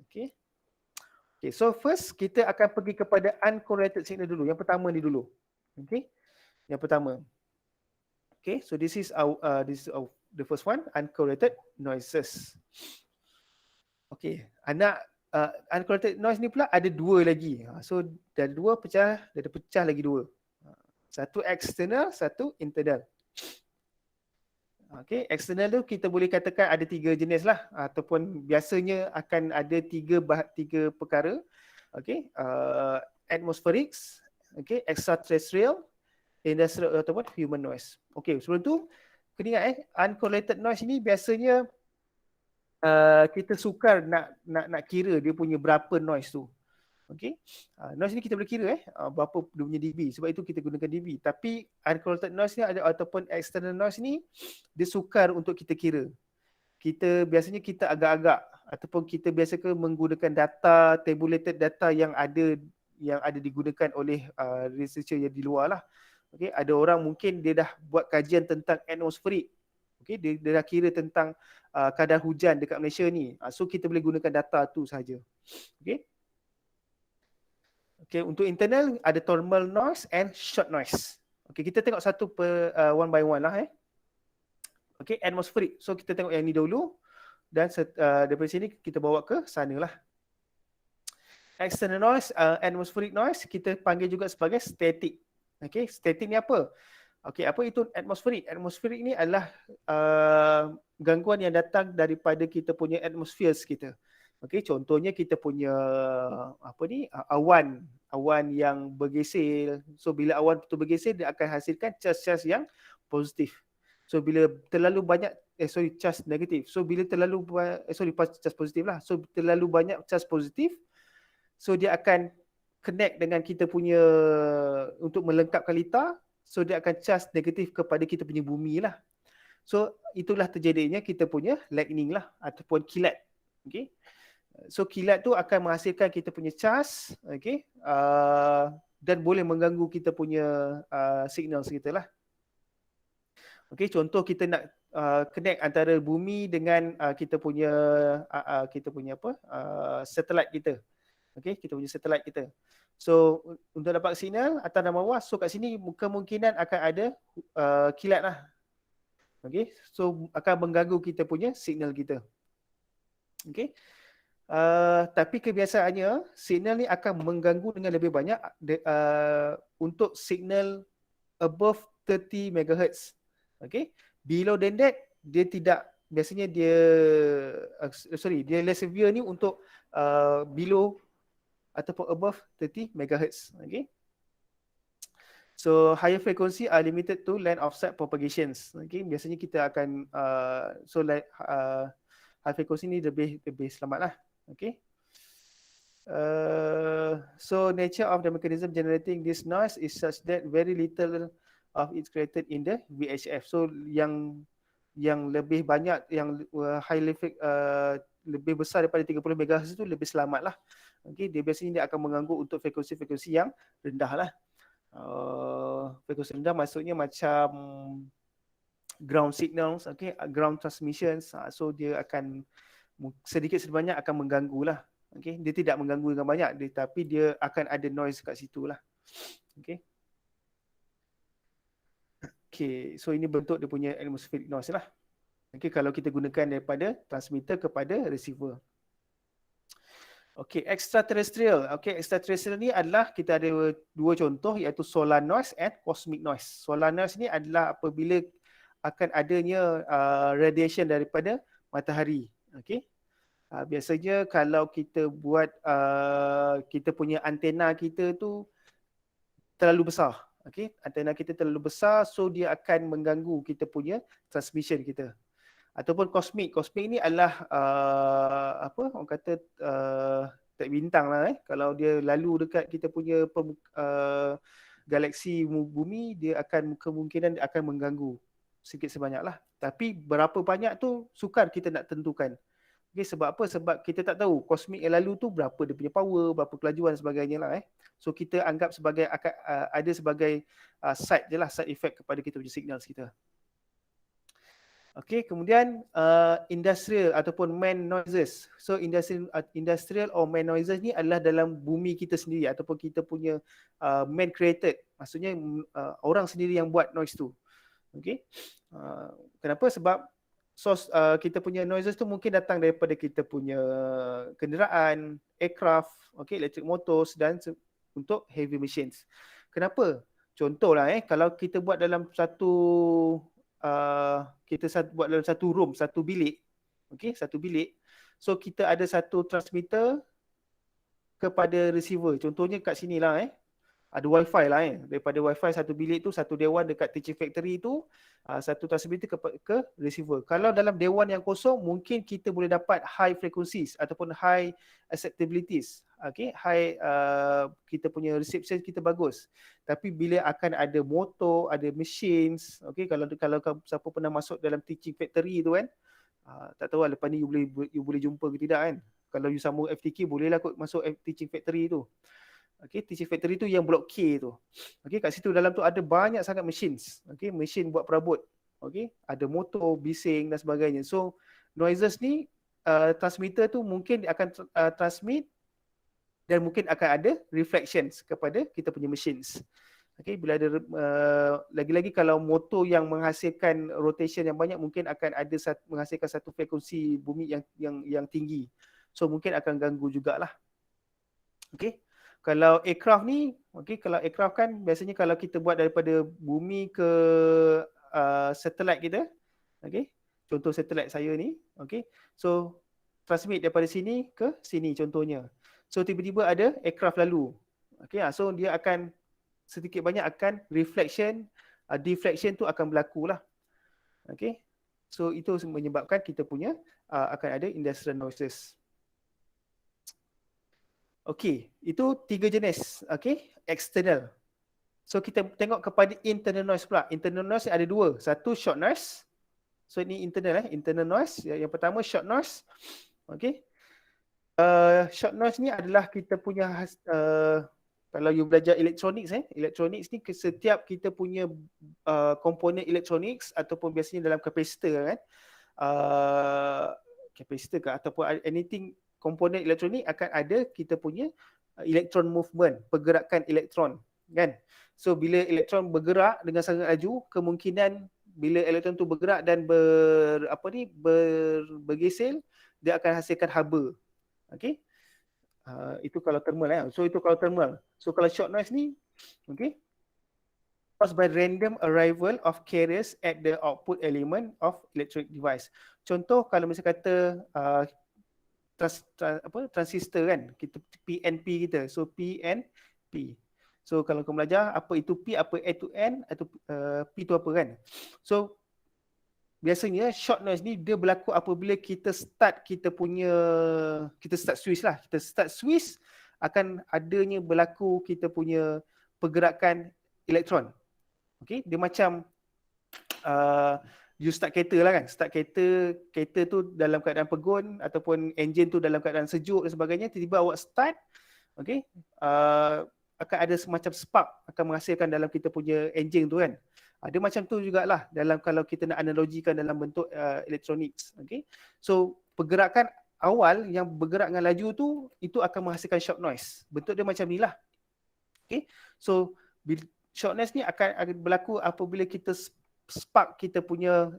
Okay. Okay, so first kita akan pergi kepada uncorrelated signal dulu. Yang pertama ni dulu. Okay. Yang pertama. Okay, so this is the first one, uncorrelated noises. Okay, uncorrelated noise ni pula ada dua lagi. So dah dua pecah, dah ada pecah lagi dua. Satu external, satu internal. Okay, external tu kita boleh katakan ada tiga jenis lah, ataupun biasanya akan ada tiga perkara. Okay, atmospheric, okay, extraterrestrial, industrial ataupun human noise. Okay, sebelum tu kena ingat uncorrelated noise ni biasanya kita sukar nak kira dia punya berapa noise tu. Okay, noise ni kita boleh kira berapa dia punya dB, sebab itu kita gunakan dB. Tapi uncorrelated noise ni ada ataupun external noise ni dia sukar untuk kita kira. Biasanya kita agak-agak ataupun kita biasakan menggunakan data, tabulated data yang ada digunakan oleh researcher yang di luar lah. Okay, ada orang mungkin dia dah buat kajian tentang atmosferik. Okay, dia dah kira tentang kadar hujan dekat Malaysia ni. So kita boleh gunakan data tu sahaja. Okay. Okay, untuk internal ada thermal noise and short noise. Okay, kita tengok satu one by one lah. Okay, atmospheric. So kita tengok yang ni dulu. Dan daripada sini kita bawa ke sana lah. External noise, atmospheric noise kita panggil juga sebagai static. Okay, static ni apa? Okay, apa itu atmospheric? Atmospheric ni adalah gangguan yang datang daripada kita punya atmosphere kita. Okay, contohnya kita punya awan yang bergeser. So bila awan itu bergeser, dia akan hasilkan charge-charge yang positif. So bila terlalu banyak charge negatif. So bila terlalu charge positif lah. So terlalu banyak charge positif, so dia akan connect dengan kita punya untuk melengkapkan lita. So dia akan charge negatif kepada kita punya bumi lah. So itulah terjadinya kita punya lightning lah ataupun kilat. Okay. So kilat tu akan menghasilkan kita punya charge, okay, dan boleh mengganggu kita punya signal kita lah. Okay, contoh kita nak connect antara bumi dengan kita punya satelit kita. Okay, kita punya satelit kita. So untuk dapat signal atas dan bawah, so kat sini kemungkinan akan ada kilat lah. Okay, so akan mengganggu kita punya signal kita. Okay. Tapi kebiasaannya signal ni akan mengganggu dengan lebih banyak untuk signal above 30 MHz. Okay. Below than that, dia tidak, biasanya dia dia less severe ni untuk below ataupun above 30 MHz. Okay. So higher frequency are limited to land of sight propagations. Okay. Biasanya kita akan high frequency ni lebih selamat lah. Okay. So nature of the mechanism generating this noise is such that very little of it created in the VHF. So yang lebih banyak, yang lebih besar daripada 30 MHz itu lebih selamat lah. Okay, dia biasanya dia akan mengganggu untuk frekuensi-frekuensi yang rendah lah. Frekuensi rendah maksudnya macam ground signals, okay, ground transmissions. So dia akan sedikit sebanyak akan mengganggu lah. Okay, dia tidak mengganggu dengan banyak, tapi dia akan ada noise kat situ lah. Okay. Okay, so ini bentuk dia punya atmospheric noise lah. Okay, kalau kita gunakan daripada transmitter kepada receiver. Okay, extraterrestrial. Okay, extraterrestrial ni adalah kita ada dua contoh, iaitu solar noise and cosmic noise. Solar noise ni adalah apabila akan adanya radiation daripada matahari. Okay. Biasanya kalau kita buat kita punya antena kita tu terlalu besar. Okay, antena kita terlalu besar, so dia akan mengganggu kita punya transmission kita. Ataupun kosmik. Kosmik ni adalah orang kata tak bintang lah. Kalau dia lalu dekat kita punya galaksi bumi, dia akan kemungkinan akan mengganggu sikit sebanyak lah. Tapi berapa banyak tu sukar kita nak tentukan. Okay, sebab apa? Sebab kita tak tahu kosmik yang lalu tu berapa dia punya power, berapa kelajuan sebagainya lah. So kita anggap sebagai ada sebagai side je lah, side effect kepada kita punya signal kita. Okay, kemudian industrial ataupun man noises. So industrial or man noises ni adalah dalam bumi kita sendiri ataupun kita punya man created. Maksudnya orang sendiri yang buat noise tu. Okay. Kenapa? Sebab source kita punya noises tu mungkin datang daripada kita punya kenderaan, aircraft, okay, electric motors dan untuk heavy machines. Kenapa? Contohlah kalau kita buat dalam satu room, satu bilik, okay, satu bilik. So kita ada satu transmitter kepada receiver. Contohnya kat sini lah ada wifi lah daripada wifi satu bilik tu, satu dewan dekat teaching factory tu, satu transmitter ke receiver. Kalau dalam dewan yang kosong, mungkin kita boleh dapat high frequencies ataupun high acceptabilities. Okay, high kita punya reception kita bagus. Tapi bila akan ada motor, ada machines, okay, kalau siapa pernah masuk dalam teaching factory tu kan, tak tahu lah lepas ni you boleh jumpa ke tidak kan. Kalau you sambung FTK, bolehlah kot masuk teaching factory tu. Okay, teaching factory tu yang blok K tu. Okay, kat situ dalam tu ada banyak sangat machines. Okay, mesin buat perabot. Okay, ada motor, bising dan sebagainya. So noises ni transmitter tu mungkin akan transmit dan mungkin akan ada reflections kepada kita punya machines. Okay, bila ada lagi-lagi kalau motor yang menghasilkan rotation yang banyak, mungkin akan ada menghasilkan satu frekuensi bumi yang tinggi. So mungkin akan ganggu jugalah. Okay. Kalau aircraft ni, okay, kalau aircraft kan biasanya kalau kita buat daripada bumi ke satelit kita, okay, contoh satelit saya ni, okay, so transmit daripada sini ke sini contohnya. So tiba-tiba ada aircraft lalu, okay, so dia akan sedikit banyak akan reflection, deflection tu akan berlaku lah. Okay. So itu menyebabkan kita punya akan ada industrial noises. Okay, itu 3 jenis. Okay, external. So kita tengok kepada internal noise pula. Internal noise ada 2. Satu short noise. So ini internal internal noise. Yang pertama short noise. Okay. Short noise ni adalah kita punya kalau you belajar electronics electronics ni setiap kita punya komponen electronics ataupun biasanya dalam kapasitor kan. Kapasitor ke ataupun anything komponen elektronik akan ada kita punya electron movement, pergerakan elektron kan. So bila elektron bergerak dengan sangat laju, kemungkinan bila elektron tu bergerak dan bergesel, dia akan hasilkan haba. Okey. Itu kalau thermal So itu kalau thermal. So kalau short noise ni okey, caused by random arrival of carriers at the output element of electronic device. Contoh kalau misalnya kata transistor kan, kita PNP kita. So PNP. So kalau kau belajar apa itu P, apa A to N atau P itu apa kan. So biasanya short noise ni dia berlaku apabila kita start switch lah. Kita start switch akan adanya berlaku kita punya pergerakan elektron. Okay, dia macam you start kereta lah kan. Start kereta tu dalam keadaan pegun ataupun enjin tu dalam keadaan sejuk dan sebagainya. Tiba-tiba awak start, okay, akan ada semacam spark akan menghasilkan dalam kita punya enjin tu kan. Dia macam tu jugalah dalam kalau kita nak analogikan dalam bentuk electronics. Okay. So pergerakan awal yang bergerak dengan laju tu, itu akan menghasilkan short noise. Bentuk dia macam ni lah. Okay. So short noise ni akan berlaku apabila kita spark kita punya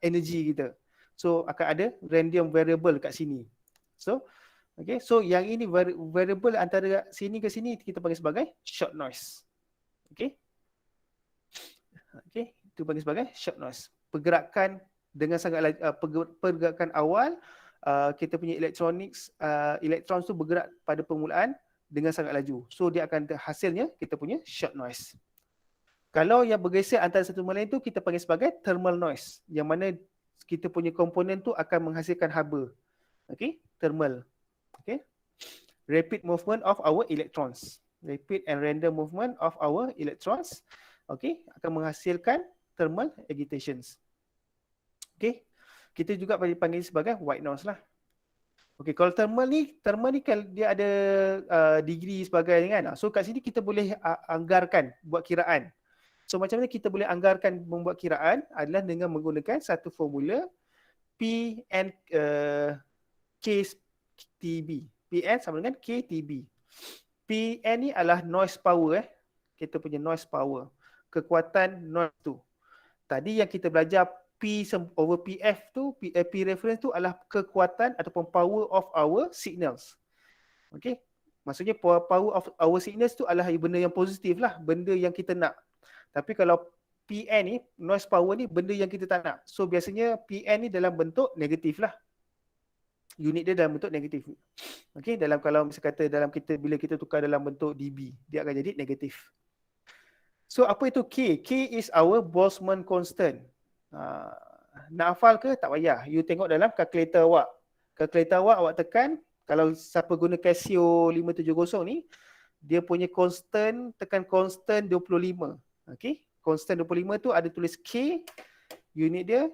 energy kita. So akan ada random variable kat sini. So okay, so yang ini variable antara sini ke sini kita panggil sebagai short noise. Okay. Okay, itu panggil sebagai short noise. Pergerakan dengan sangat pergerakan awal kita punya elektron tu bergerak pada permulaan dengan sangat laju. So dia akan hasilnya kita punya short noise. Kalau yang bergeser antara satu sama lain tu kita panggil sebagai thermal noise, yang mana kita punya komponen tu akan menghasilkan haba. Okay, thermal. Okay. Rapid movement of our electrons. Rapid and random movement of our electrons. Okay, akan menghasilkan thermal agitations. Okay, kita juga panggil sebagai white noise lah. Okay, kalau thermal ni kan dia ada degree sebagainya kan. So kat sini kita boleh anggarkan buat kiraan. So macam mana kita boleh anggarkan membuat kiraan adalah dengan menggunakan satu formula Pn KTB. Pn sama dengan KTB. Pn ni adalah noise power kita punya noise power. Kekuatan noise tu. Tadi yang kita belajar P over PF tu, P reference tu adalah kekuatan ataupun power of our signals. Okay. Maksudnya power of our signals tu adalah benda yang positif lah. Benda yang kita nak. Tapi kalau PN ni, noise power ni benda yang kita tak nak. So biasanya PN ni dalam bentuk negatif lah. Unit dia dalam bentuk negatif. Okay. Kalau misalnya kata bila kita tukar dalam bentuk dB, dia akan jadi negatif. So apa itu K? K is our Boltzmann constant. Nak hafal ke? Tak payah. You tengok dalam kalkulator awak. Kalkulator awak tekan, kalau siapa guna Casio 570 ni, dia punya constant, tekan constant 25. Okay? Constant 25 tu ada tulis K, unit dia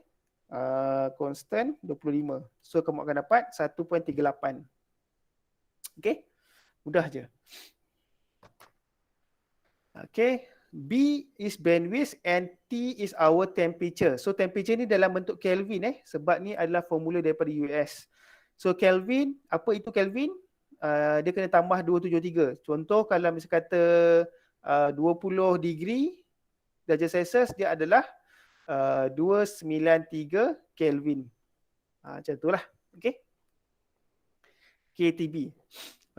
constant 25. So kamu akan dapat 1.38. Okay? Mudah je. Okay. B is bandwidth and T is our temperature. So temperature ni dalam bentuk Kelvin sebab ni adalah formula daripada US. So Kelvin, apa itu Kelvin? Dia kena tambah 273. Contoh kalau misalnya kata 20 degree darjah Celsius, dia adalah 293 Kelvin. Macam itulah. Okay. KTB.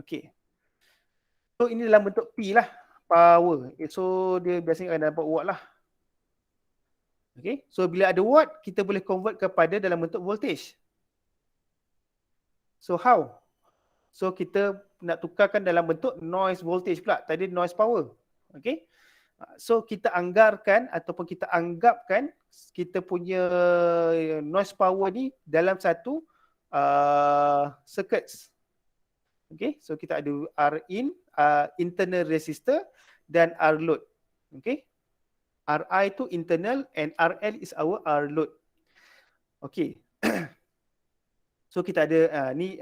Okay. So ini dalam bentuk P lah. Power. So dia biasanya akan dapat watt lah. Okay. So bila ada watt, kita boleh convert kepada dalam bentuk voltage. So how? So kita nak tukarkan dalam bentuk noise voltage pula. Tadi noise power. Okay. So kita anggarkan ataupun kita anggapkan kita punya noise power ni dalam satu circuits. Okay, so kita ada Rin, internal resistor dan R load. Okay, Ri tu internal and RL is our R load. Okay. So kita ada ni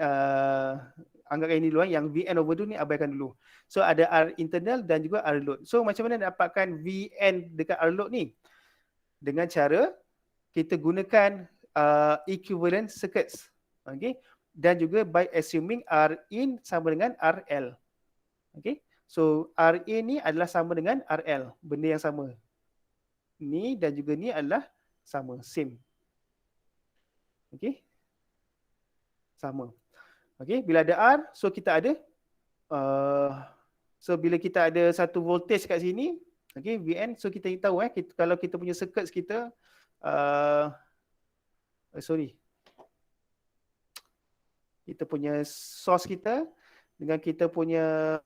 anggapkan ini dulu yang Vn over 2 ni abaikan dulu. So ada R internal dan juga R load. So macam mana nak dapatkan Vn dekat R load ni? Dengan cara kita gunakan equivalent circuits. Okay. Dan juga by assuming Rin sama dengan RL. Okay. So Rin ni adalah sama dengan RL. Benda yang sama. Ni dan juga ni adalah sama. Same. Okay. Sama. Okay, bila ada R, so kita ada so bila kita ada satu voltage kat sini, okay, Vn, so kita tahu kalau kita punya circuits kita kita punya source kita dengan kita punya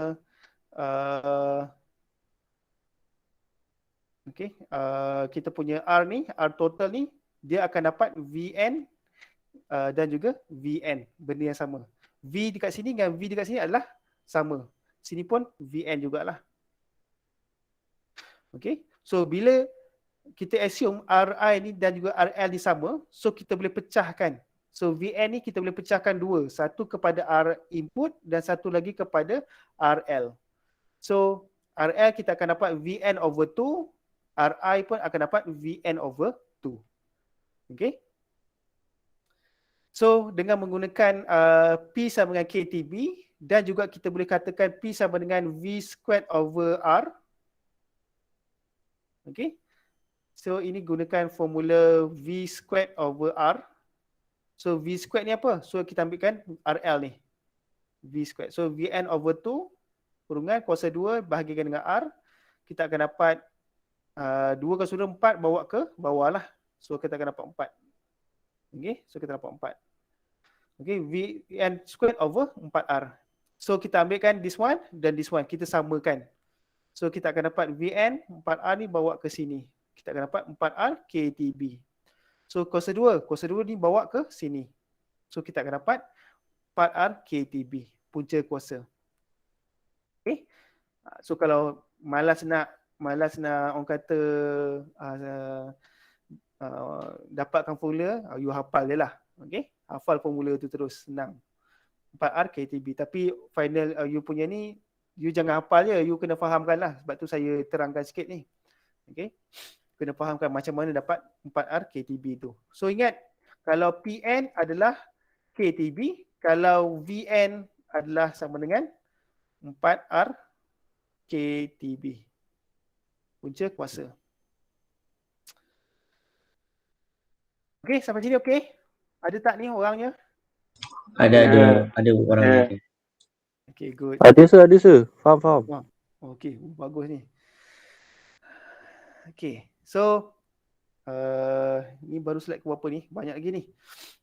kita punya R ni, R total ni, dia akan dapat Vn dan juga Vn, benda yang sama. V dekat sini dengan V dekat sini adalah sama. Sini pun Vn jugalah. Okay. So bila kita assume Ri ni dan juga RL ni sama, so kita boleh pecahkan. So Vn ni kita boleh pecahkan dua. Satu kepada R input dan satu lagi kepada RL. So RL kita akan dapat Vn over 2. Ri pun akan dapat Vn over 2. Okay. So dengan menggunakan P sama dengan KTB dan juga kita boleh katakan P sama dengan V squared over R. Okay. So ini gunakan formula V squared over R. So V squared ni apa? So kita ambilkan RL ni. V squared. So Vn over 2 kurungan kuasa 2 bahagikan dengan R. Kita akan dapat 2 kuasa 2 4 bawa ke bawah lah. So kita akan dapat 4. Okay, so kita dapat 4. Okay, Vn squared over 4R. So kita ambilkan this one dan this one. Kita samakan. So kita akan dapat Vn 4R ni bawa ke sini. Kita akan dapat 4R KTB. So kuasa 2 ni bawa ke sini. So kita akan dapat 4R KTB. Punca kuasa. Okay. So kalau malas nak orang kata dapatkan formula, you hafal je lah. Okay? Hafal formula tu terus, senang. 4R KTB. Tapi final you punya ni, you jangan hafal je, you kena fahamkan lah. Sebab tu saya terangkan sikit ni. Okay? Kena fahamkan macam mana dapat 4R KTB tu. So ingat, kalau PN adalah KTB, kalau VN adalah sama dengan 4R KTB. Punca kuasa. Okey, sampai sini okey? Ada tak ni orangnya? Ada orangnya. Okey, good. Ada sir. Faham. Okey, bagus ni. Okey, so ni baru slide ke berapa ni? Banyak lagi ni.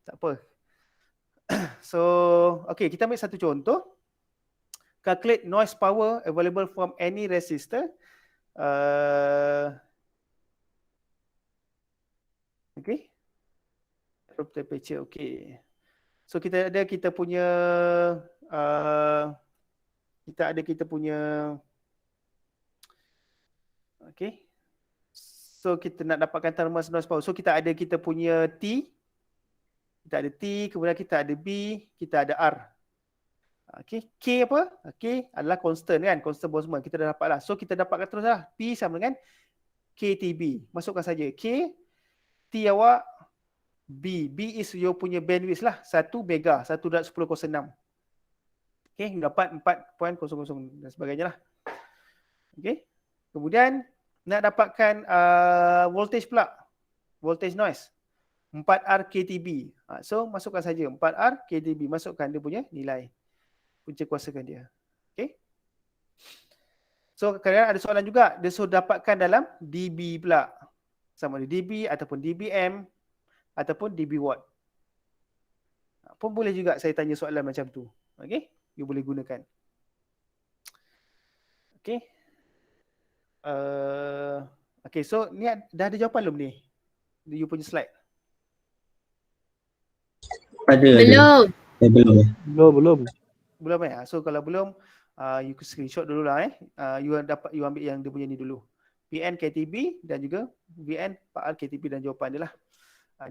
Tak apa. So, okey, kita ambil satu contoh. Calculate noise power available from any resistor. Okey. From temperature, okey. So kita punya okey. So kita nak dapatkan thermal noise power. So kita punya T. Kita ada T, kemudian kita ada B, kita ada R. Okey, K apa? K adalah constant kan, constant Boltzmann. Kita dah dapatlah. So kita dapatkan teruslah. P sama dengan KTB. Masukkan saja. K, T awak, B. B is you punya bandwidth lah. 1 mega, 1.1006. Okey, dapat 4.00 dan sebagainya lah. Okey. Kemudian nak dapatkan voltage pula. Voltage noise. 4R KTB. So masukkan saja 4R KTB. Masukkan dia punya nilai. Punca kuasakan dia. Okey. So kadang-kadang ada soalan juga. Dia suruh dapatkan dalam dB pula. Sama ada dB ataupun dBm ataupun dB watt. Pun boleh juga saya tanya soalan macam tu. Okey. You boleh gunakan. Okey. Okay, so ni dah ada jawapan belum ni? You punya slide. Ada. Belum. Belum. Belum. Belum So kalau belum, you screenshot dulu lah you ambil yang dia punya ni dulu. PN KTB dan juga VN PAR KTB dan jawapan dia lah.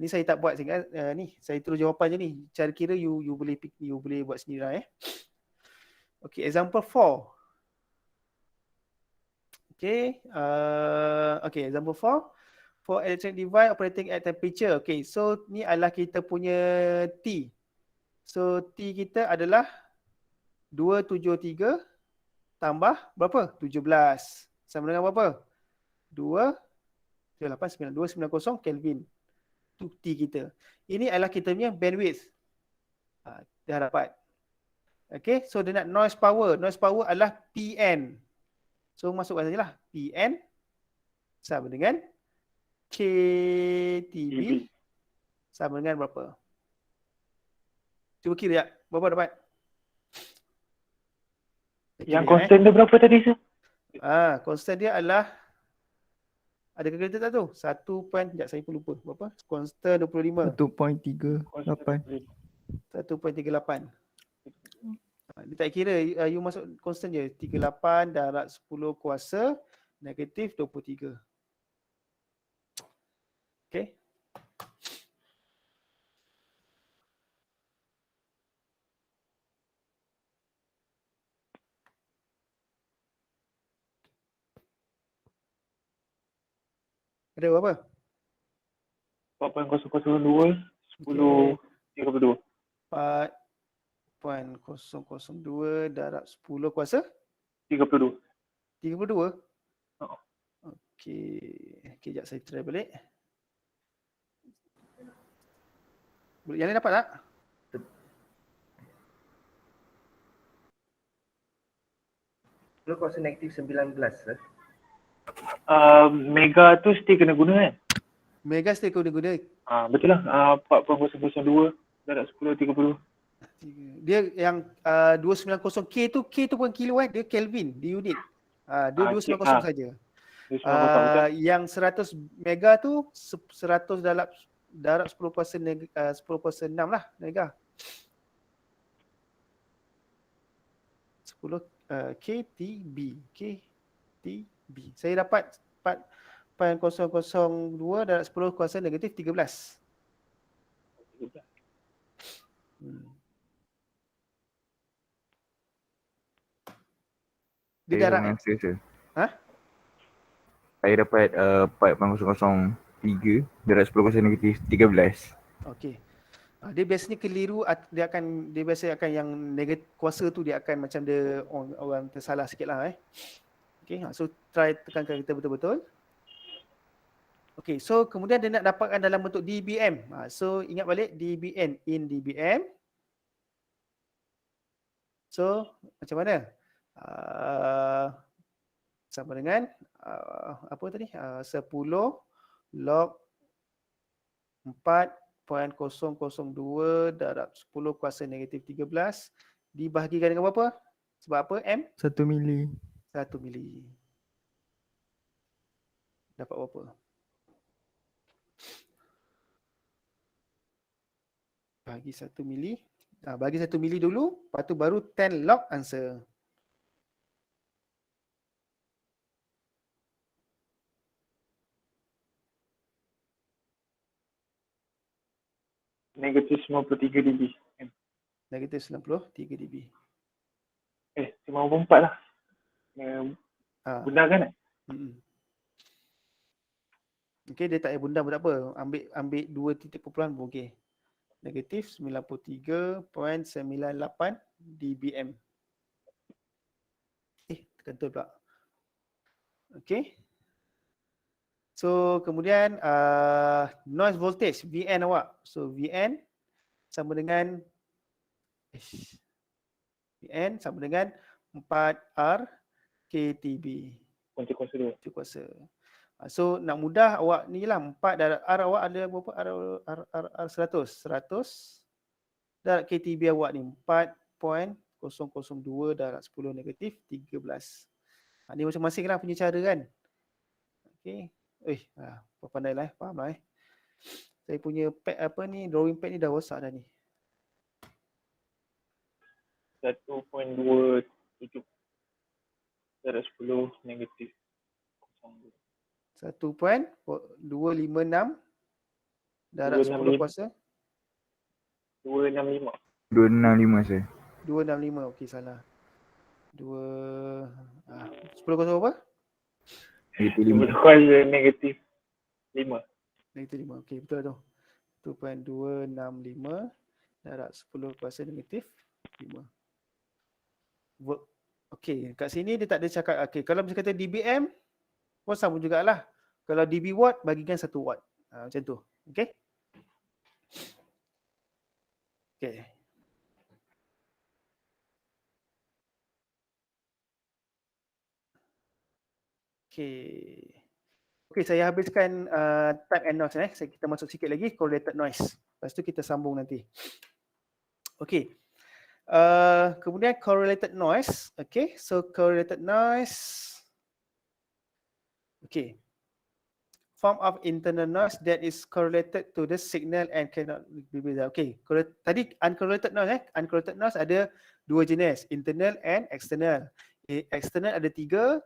Ni saya tak buat sehingga ni saya terus jawapan je ni. Cara kira you boleh buat sendiri lah Okay, example 4. Okay, example 4. For electronic device operating at temperature. Okay, so ni adalah kita punya T. So T kita adalah 273 tambah berapa? 17. Sama dengan berapa? 290 Kelvin. Tu T kita. Ini adalah kita punya bandwidth. Dah dapat. Okay, so dia nak noise power. Noise power adalah PN. So masukkan sajalah. PN sama dengan KTB sama dengan berapa? Cuba kira ya. Berapa dapat? Yang constant dia berapa tadi, sir? Constant dia adalah, ada calculator tak tu? 1. Saya pun lupa. Berapa? Constant 25. 1.38. 1.38. Dia tak kira, you masuk constant je. 38 darab 10 kuasa negatif 23. Okay. Ada berapa? 4.002 10.32. 4.002 darab 10 kuasa 32. 32? Oh. Okey, sekejap saya try balik. Yang lain dapat tak? Kuasa negatif 19 Mega tu still kena guna kan? Mega still guna. Betul lah. 4.002 darab 10.30. Dia yang 290K tu, K tu bukan kilo dia Kelvin di unit. Dia 290 saja. Yang 100 mega tu 100 darab 10 kuasa 10 kuasa 6 lah mega. 10 KTB. Saya dapat 4.002 darab 10 kuasa negatif 13. Dia darab. Saya dapat 4.003 darab 10 kuasa negatif 13. Okey. Dia biasanya keliru, dia biasa akan yang negatif kuasa tu dia akan macam dia orang tersalah sikitlah Okey, so try tekankan kita betul-betul. Okey, so kemudian dia nak dapatkan dalam bentuk dBm. So ingat balik dBn in dBm. So macam mana? Sama dengan apa tadi? 10 log 4.002 darab 10 kuasa negatif 13 dibahagikan dengan berapa? Sebab apa? M? 1 mili. 1 mili. Dapat berapa? Bagi 1 mili. Bagi 1 mili dulu, lepas tu baru 10 log answer. Negatif 93 dB. Negatif 93 dB. 54 lah. Bundar kan? Okey, dia tak payah bundar pun tak apa. Ambil 2 titik perpuluhan pun okey. Negatif 93.98 dBm. Terkentul pula. Okey. So kemudian noise voltage VN awak. So VN sama dengan 4R KTB. Kunci kuasa 2. Kunci kuasa. So nak mudah awak ni lah 4 darab R awak ada berapa? R 100. 100 darab KTB awak ni 4.002 darab 10 negatif 13. Ni masing-masing lah punya cara kan. Okey. Pandai lah, faham lah. Saya punya pad apa ni, drawing pad ni dah rosak dah ni. 1.27 darab 10 negatif 0.2. 1.256 darab 10 kuasa 265. 265 saya. 265. Okey, salah. 10 kuasa berapa? Negatif 10 5. kuasa negatif 5. Negatif 5. Okey, betul tu. 2.265 darab 10 kuasa negatif 5. Okey, kat sini dia tak ada cakap. Okey, kalau misalnya kata dBm pun sama jugalah. Kalau dB watt bagikan 1 watt. Macam tu. Okey. Okey. Okey, saya habiskan type and noise kita masuk sikit lagi correlated noise. Lepas tu kita sambung nanti. Okey. Kemudian correlated noise. Okay, so correlated noise. Okay. Form of internal noise that is correlated to the signal and cannot be without. Okay, tadi uncorrelated noise uncorrelated noise ada dua jenis, internal and external. External ada 3,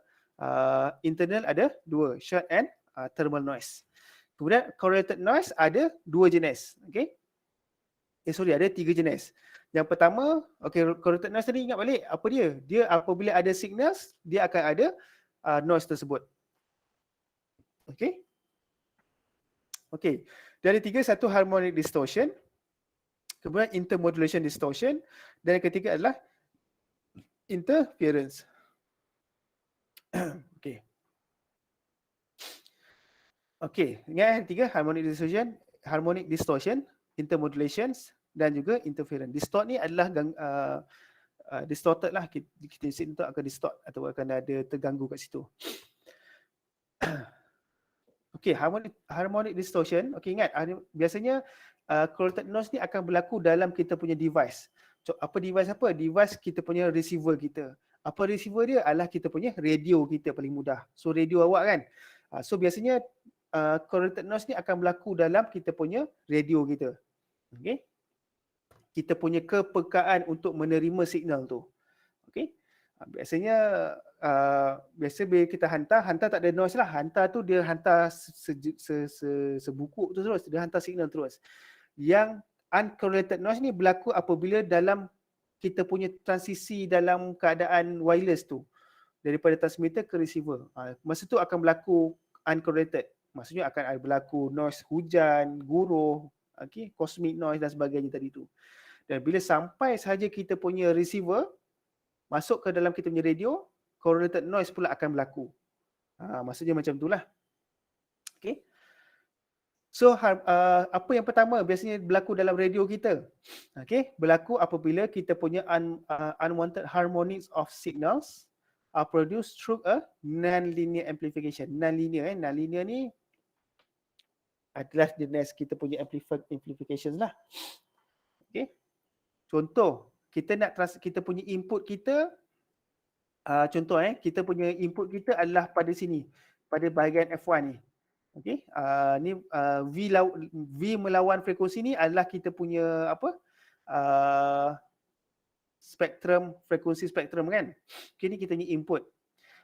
internal ada 2, short and thermal noise. Kemudian correlated noise ada 2 jenis. Okay. Ada 3 jenis. Yang pertama, correlated noise tadi ingat balik apa dia? Dia apabila ada signals, dia akan ada noise tersebut. Okay. Okay. Dari 3, satu harmonic distortion, kemudian intermodulation distortion, dan yang ketiga adalah interference. Okay. Okay. Ingat 3, harmonic distortion, intermodulations, dan juga interference. Distort ni adalah distorted lah. Kita signal akan distort atau akan ada terganggu kat situ. Okay, harmonic distortion. Okay, ingat biasanya correlated noise ni akan berlaku dalam kita punya device. So, device apa? Device kita punya receiver kita. Apa receiver dia? Adalah kita punya radio kita paling mudah. So radio awak kan. So biasanya correlated noise ni akan berlaku dalam kita punya radio kita. Okay. Kita punya kepekaan untuk menerima signal tu. Okay. Biasanya biasa bila kita hantar tak ada noise lah. Hantar tu dia hantar sebukuk tu terus. Dia hantar signal terus. Yang uncorrelated noise ni berlaku apabila dalam kita punya transisi dalam keadaan wireless tu. Daripada transmitter ke receiver. Masa tu akan berlaku uncorrelated. Maksudnya akan berlaku noise hujan, guruh, okay, cosmic noise dan sebagainya tadi tu. Dan bila sampai sahaja kita punya receiver, masuk ke dalam kita punya radio, correlated noise pula akan berlaku. Maksudnya macam itulah. Okay. So, apa yang pertama biasanya berlaku dalam radio kita? Okay. Berlaku apabila kita punya unwanted harmonics of signals are produced through a non-linear amplification. Non-linear ni adalah jenis kita punya amplifications lah. Okay. Contoh, kita punya input kita, kita punya input kita adalah pada sini, pada bahagian F1 ni. Okey, ni V melawan frekuensi ni adalah kita punya spektrum, frekuensi spektrum kan. Okay, ni kita punya input.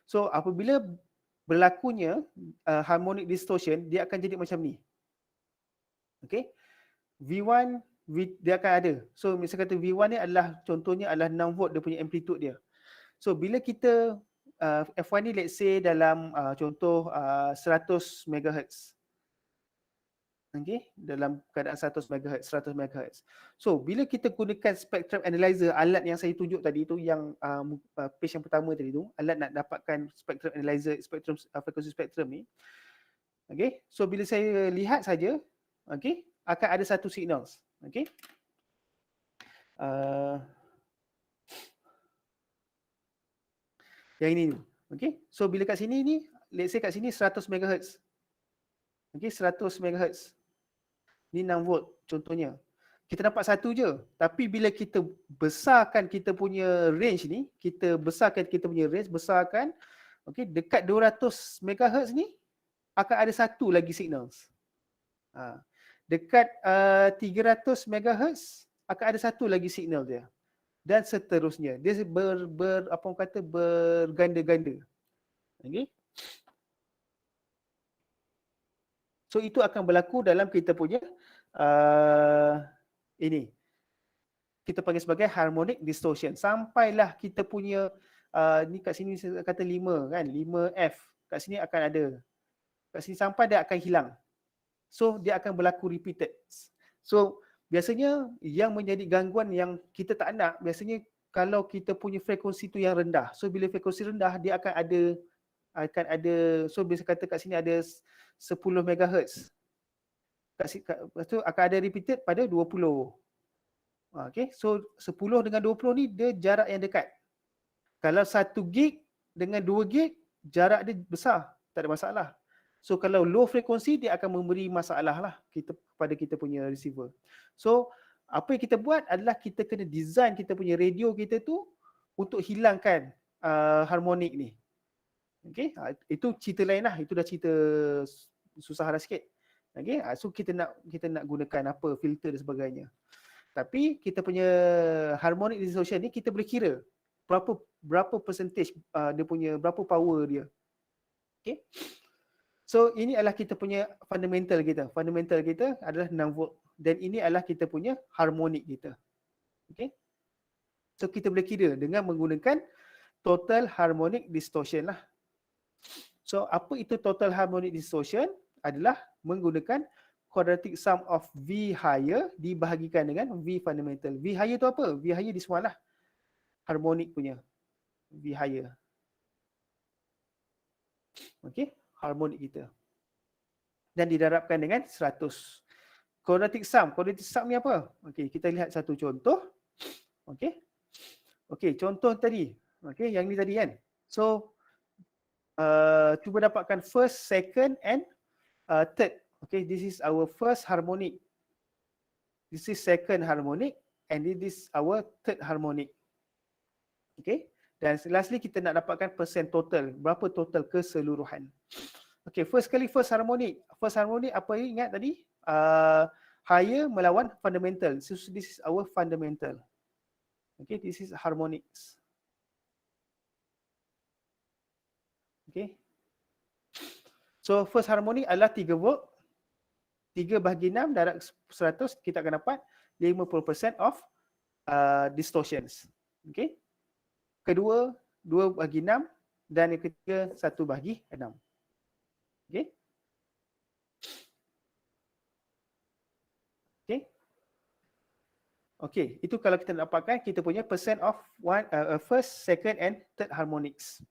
So apabila berlakunya harmonic distortion, dia akan jadi macam ni. Okey, V1 dia akan ada. So misalnya kata V1 ni adalah contohnya adalah 6 volt dia punya amplitude dia. So bila kita F1 ni let's say dalam contoh 100 MHz. Okay, dalam keadaan 100 MHz. So bila kita gunakan spectrum analyzer, alat yang saya tunjuk tadi tu, yang page yang pertama tadi tu, alat nak dapatkan spectrum analyzer, frekuensi spektrum ni. Okay, so bila saya lihat saja, okay, akan ada satu signal. Okay. Yang ini tu. Okay. So bila kat sini ni, let's say kat sini 100 MHz. Okay, 100 MHz. Ni 6 volt contohnya. Kita dapat satu je. Tapi bila kita besarkan kita punya range ni, kita besarkan kita punya range, besarkan. Okey, dekat 200 MHz ni akan ada satu lagi signals. Dekat 300 MHz akan ada satu lagi signal dia. Dan seterusnya. Dia apa orang kata berganda-ganda. Okey. So itu akan berlaku dalam kita punya ini. Kita panggil sebagai harmonic distortion. Sampailah kita punya ni kat sini saya kata 5 kan, 5F. Kat sini akan ada. Kat sini sampai dia akan hilang. So dia akan berlaku repeated. So biasanya yang menjadi gangguan yang kita tak nak, biasanya kalau kita punya frekuensi tu yang rendah. So bila frekuensi rendah dia akan ada, so bila saya kata kat sini ada 10 MHz. Lepas tu akan ada repeated pada 20. Okay, so 10 dengan 20 ni dia jarak yang dekat. Kalau 1 gig dengan 2 gig, jarak dia besar, tak ada masalah. So kalau low frekuensi dia akan memberi masalah lah kepada kita punya receiver. So apa yang kita buat adalah kita kena design kita punya radio kita tu untuk hilangkan harmonik ni. Okay, itu cerita lain lah, itu dah cerita susah lah sikit. Okay, so kita nak gunakan apa, filter dan sebagainya. Tapi kita punya harmonic distortion ni kita boleh kira berapa percentage dia punya, berapa power dia. Okay. So ini adalah kita punya fundamental kita. Fundamental kita adalah 6 volt dan ini adalah kita punya harmonik kita. Okay. So kita boleh kira dengan menggunakan total harmonic distortion lah. So apa itu total harmonic distortion? Adalah menggunakan quadratic sum of V higher dibahagikan dengan V fundamental. V higher tu apa? V higher di semua lah. Harmonik punya. V higher. Okay. Harmonik kita. Dan didarabkan dengan 100. Quadratic sum. Quadratic sum ni apa? Okay. Kita lihat satu contoh. Okay. Okay. Contoh tadi. Okay. Yang ni tadi kan. So, cuba dapatkan first, second and third. Okay, this is our first harmonic. This is second harmonic and this is our third harmonic. Okay, dan lastly kita nak dapatkan persen total. Berapa total keseluruhan. Okay, first harmonic. First harmonic apa ingat tadi? Higher melawan fundamental. So this is our fundamental. Okay, this is harmonics. Okay. So first harmonic adalah 3 volt. 3/6 darab 100 kita akan dapat 50% of distortions. Okay. Kedua 2/6 dan yang ketiga 1/6. Okay. Okay. Okay, itu kalau kita dapatkan kita punya percent of first, second and third harmonics.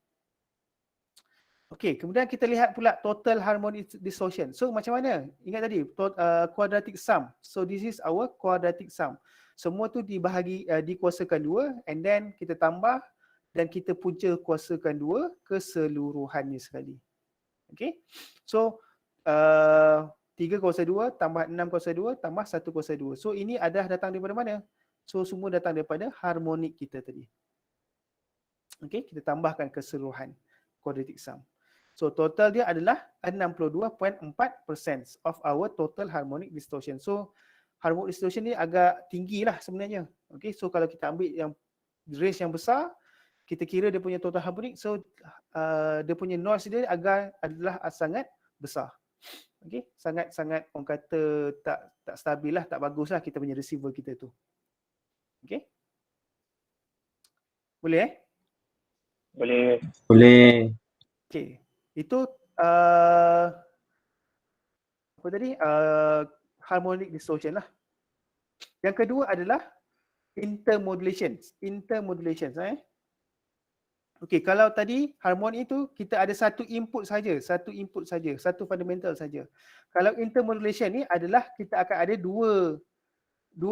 Okey, kemudian kita lihat pula total harmonic distortion. So macam mana? Ingat tadi quadratic sum. So this is our quadratic sum. Semua tu dikuasakan 2 and then kita tambah dan kita punca kuasakan 2 keseluruhannya sekali. Okey. So 3 kuasa 2 tambah 6 kuasa 2 tambah 1 kuasa 2. So ini adalah datang daripada mana? So semua datang daripada harmonik kita tadi. Okey, kita tambahkan keseluruhan quadratic sum. So total dia adalah 62.4% of our total harmonic distortion. So harmonic distortion ni agak tinggi lah sebenarnya. Okay, so kalau kita ambil yang range yang besar, kita kira dia punya total harmonic, so dia punya noise dia adalah sangat besar. Okay, sangat orang kata tak stabil lah, tak bagus lah kita punya receiver kita tu. Okay, boleh Boleh. Boleh. Okay. Itu apa tadi? Harmonic distortion lah. Yang kedua adalah intermodulations. Okay, kalau tadi harmonic itu kita ada satu input saja, satu fundamental saja. Kalau intermodulation ni adalah kita akan ada dua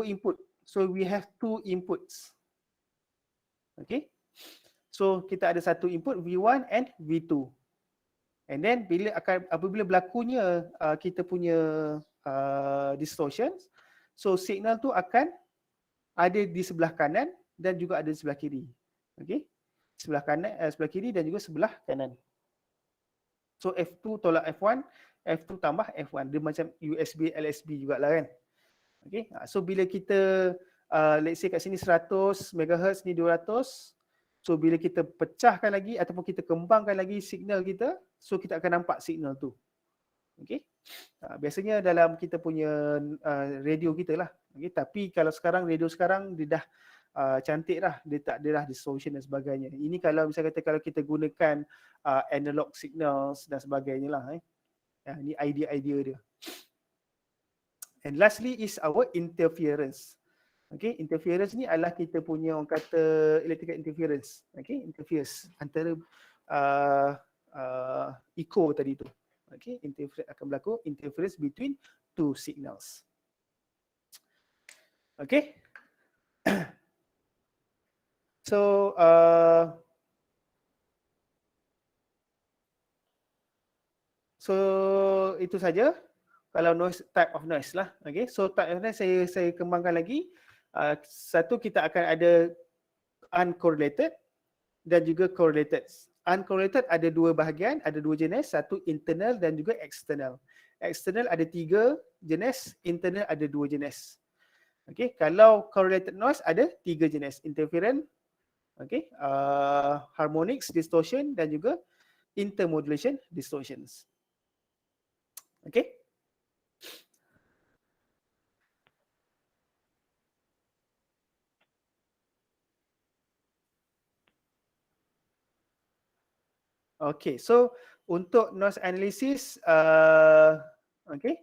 input. So we have two inputs. Okay. So kita ada satu input V1 and V2. And then apabila berlakunya kita punya distortions, so signal tu akan ada di sebelah kanan dan juga ada di sebelah kiri. Okey. Sebelah kanan, sebelah kiri dan juga sebelah kanan. So F2 tolak F1, F2 tambah F1. Dia macam USB LSB jugalah kan. Okay. So bila kita let's say kat sini 100 MHz ni 200. So bila kita pecahkan lagi ataupun kita kembangkan lagi signal kita, so kita akan nampak signal tu. Okay. Biasanya dalam kita punya radio kita lah. Okay. Tapi kalau sekarang radio sekarang dia dah cantik dah, dia tak ada dah distortion dan sebagainya. Ini kalau misalnya kata kalau kita gunakan analog signals dan sebagainya lah. Ini idea-idea dia. And lastly is our interference. Okay, interference ni adalah kita punya orang kata electrical interference. Okay, interference antara echo tadi tu. Okay, akan berlaku interference between two signals. Okay. So itu saja kalau noise, type of noise lah. Okay, so type of noise saya kembangkan lagi. Satu, kita akan ada uncorrelated dan juga correlated. Uncorrelated ada dua bahagian, ada dua jenis, satu internal dan juga external. External ada 3 jenis, internal ada 2 jenis. Okay, kalau correlated noise ada 3 jenis, interference, okay, harmonics, distortion dan juga intermodulation distortions. Okay. Okay, so untuk noise analysis, okay,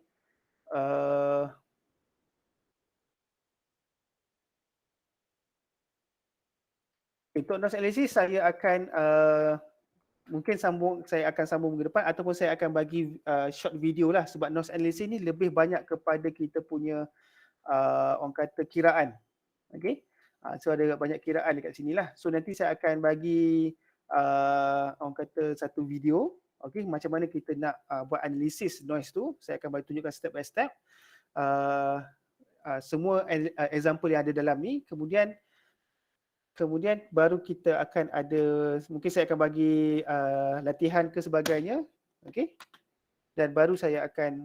untuk noise analysis saya akan mungkin saya akan sambung minggu depan ataupun saya akan bagi short video lah, sebab noise analysis ni lebih banyak kepada kita punya orang kata kiraan. Okay, so ada banyak kiraan dekat sini lah. So nanti saya akan bagi orang kata satu video, okay, macam mana kita nak buat analisis noise tu. Saya akan bagi tunjukkan step by step semua example yang ada dalam ni. Kemudian baru kita akan ada, mungkin saya akan bagi latihan ke sebagainya, okay, dan baru saya akan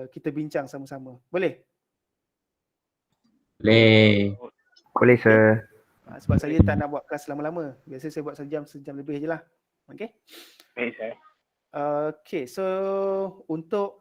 kita bincang sama-sama. Boleh? Boleh. Boleh sir. Sebab saya tak nak buat kelas lama-lama. Biasa saya buat sejam lebih je lah. Okay. Baik, saya. Okay, so untuk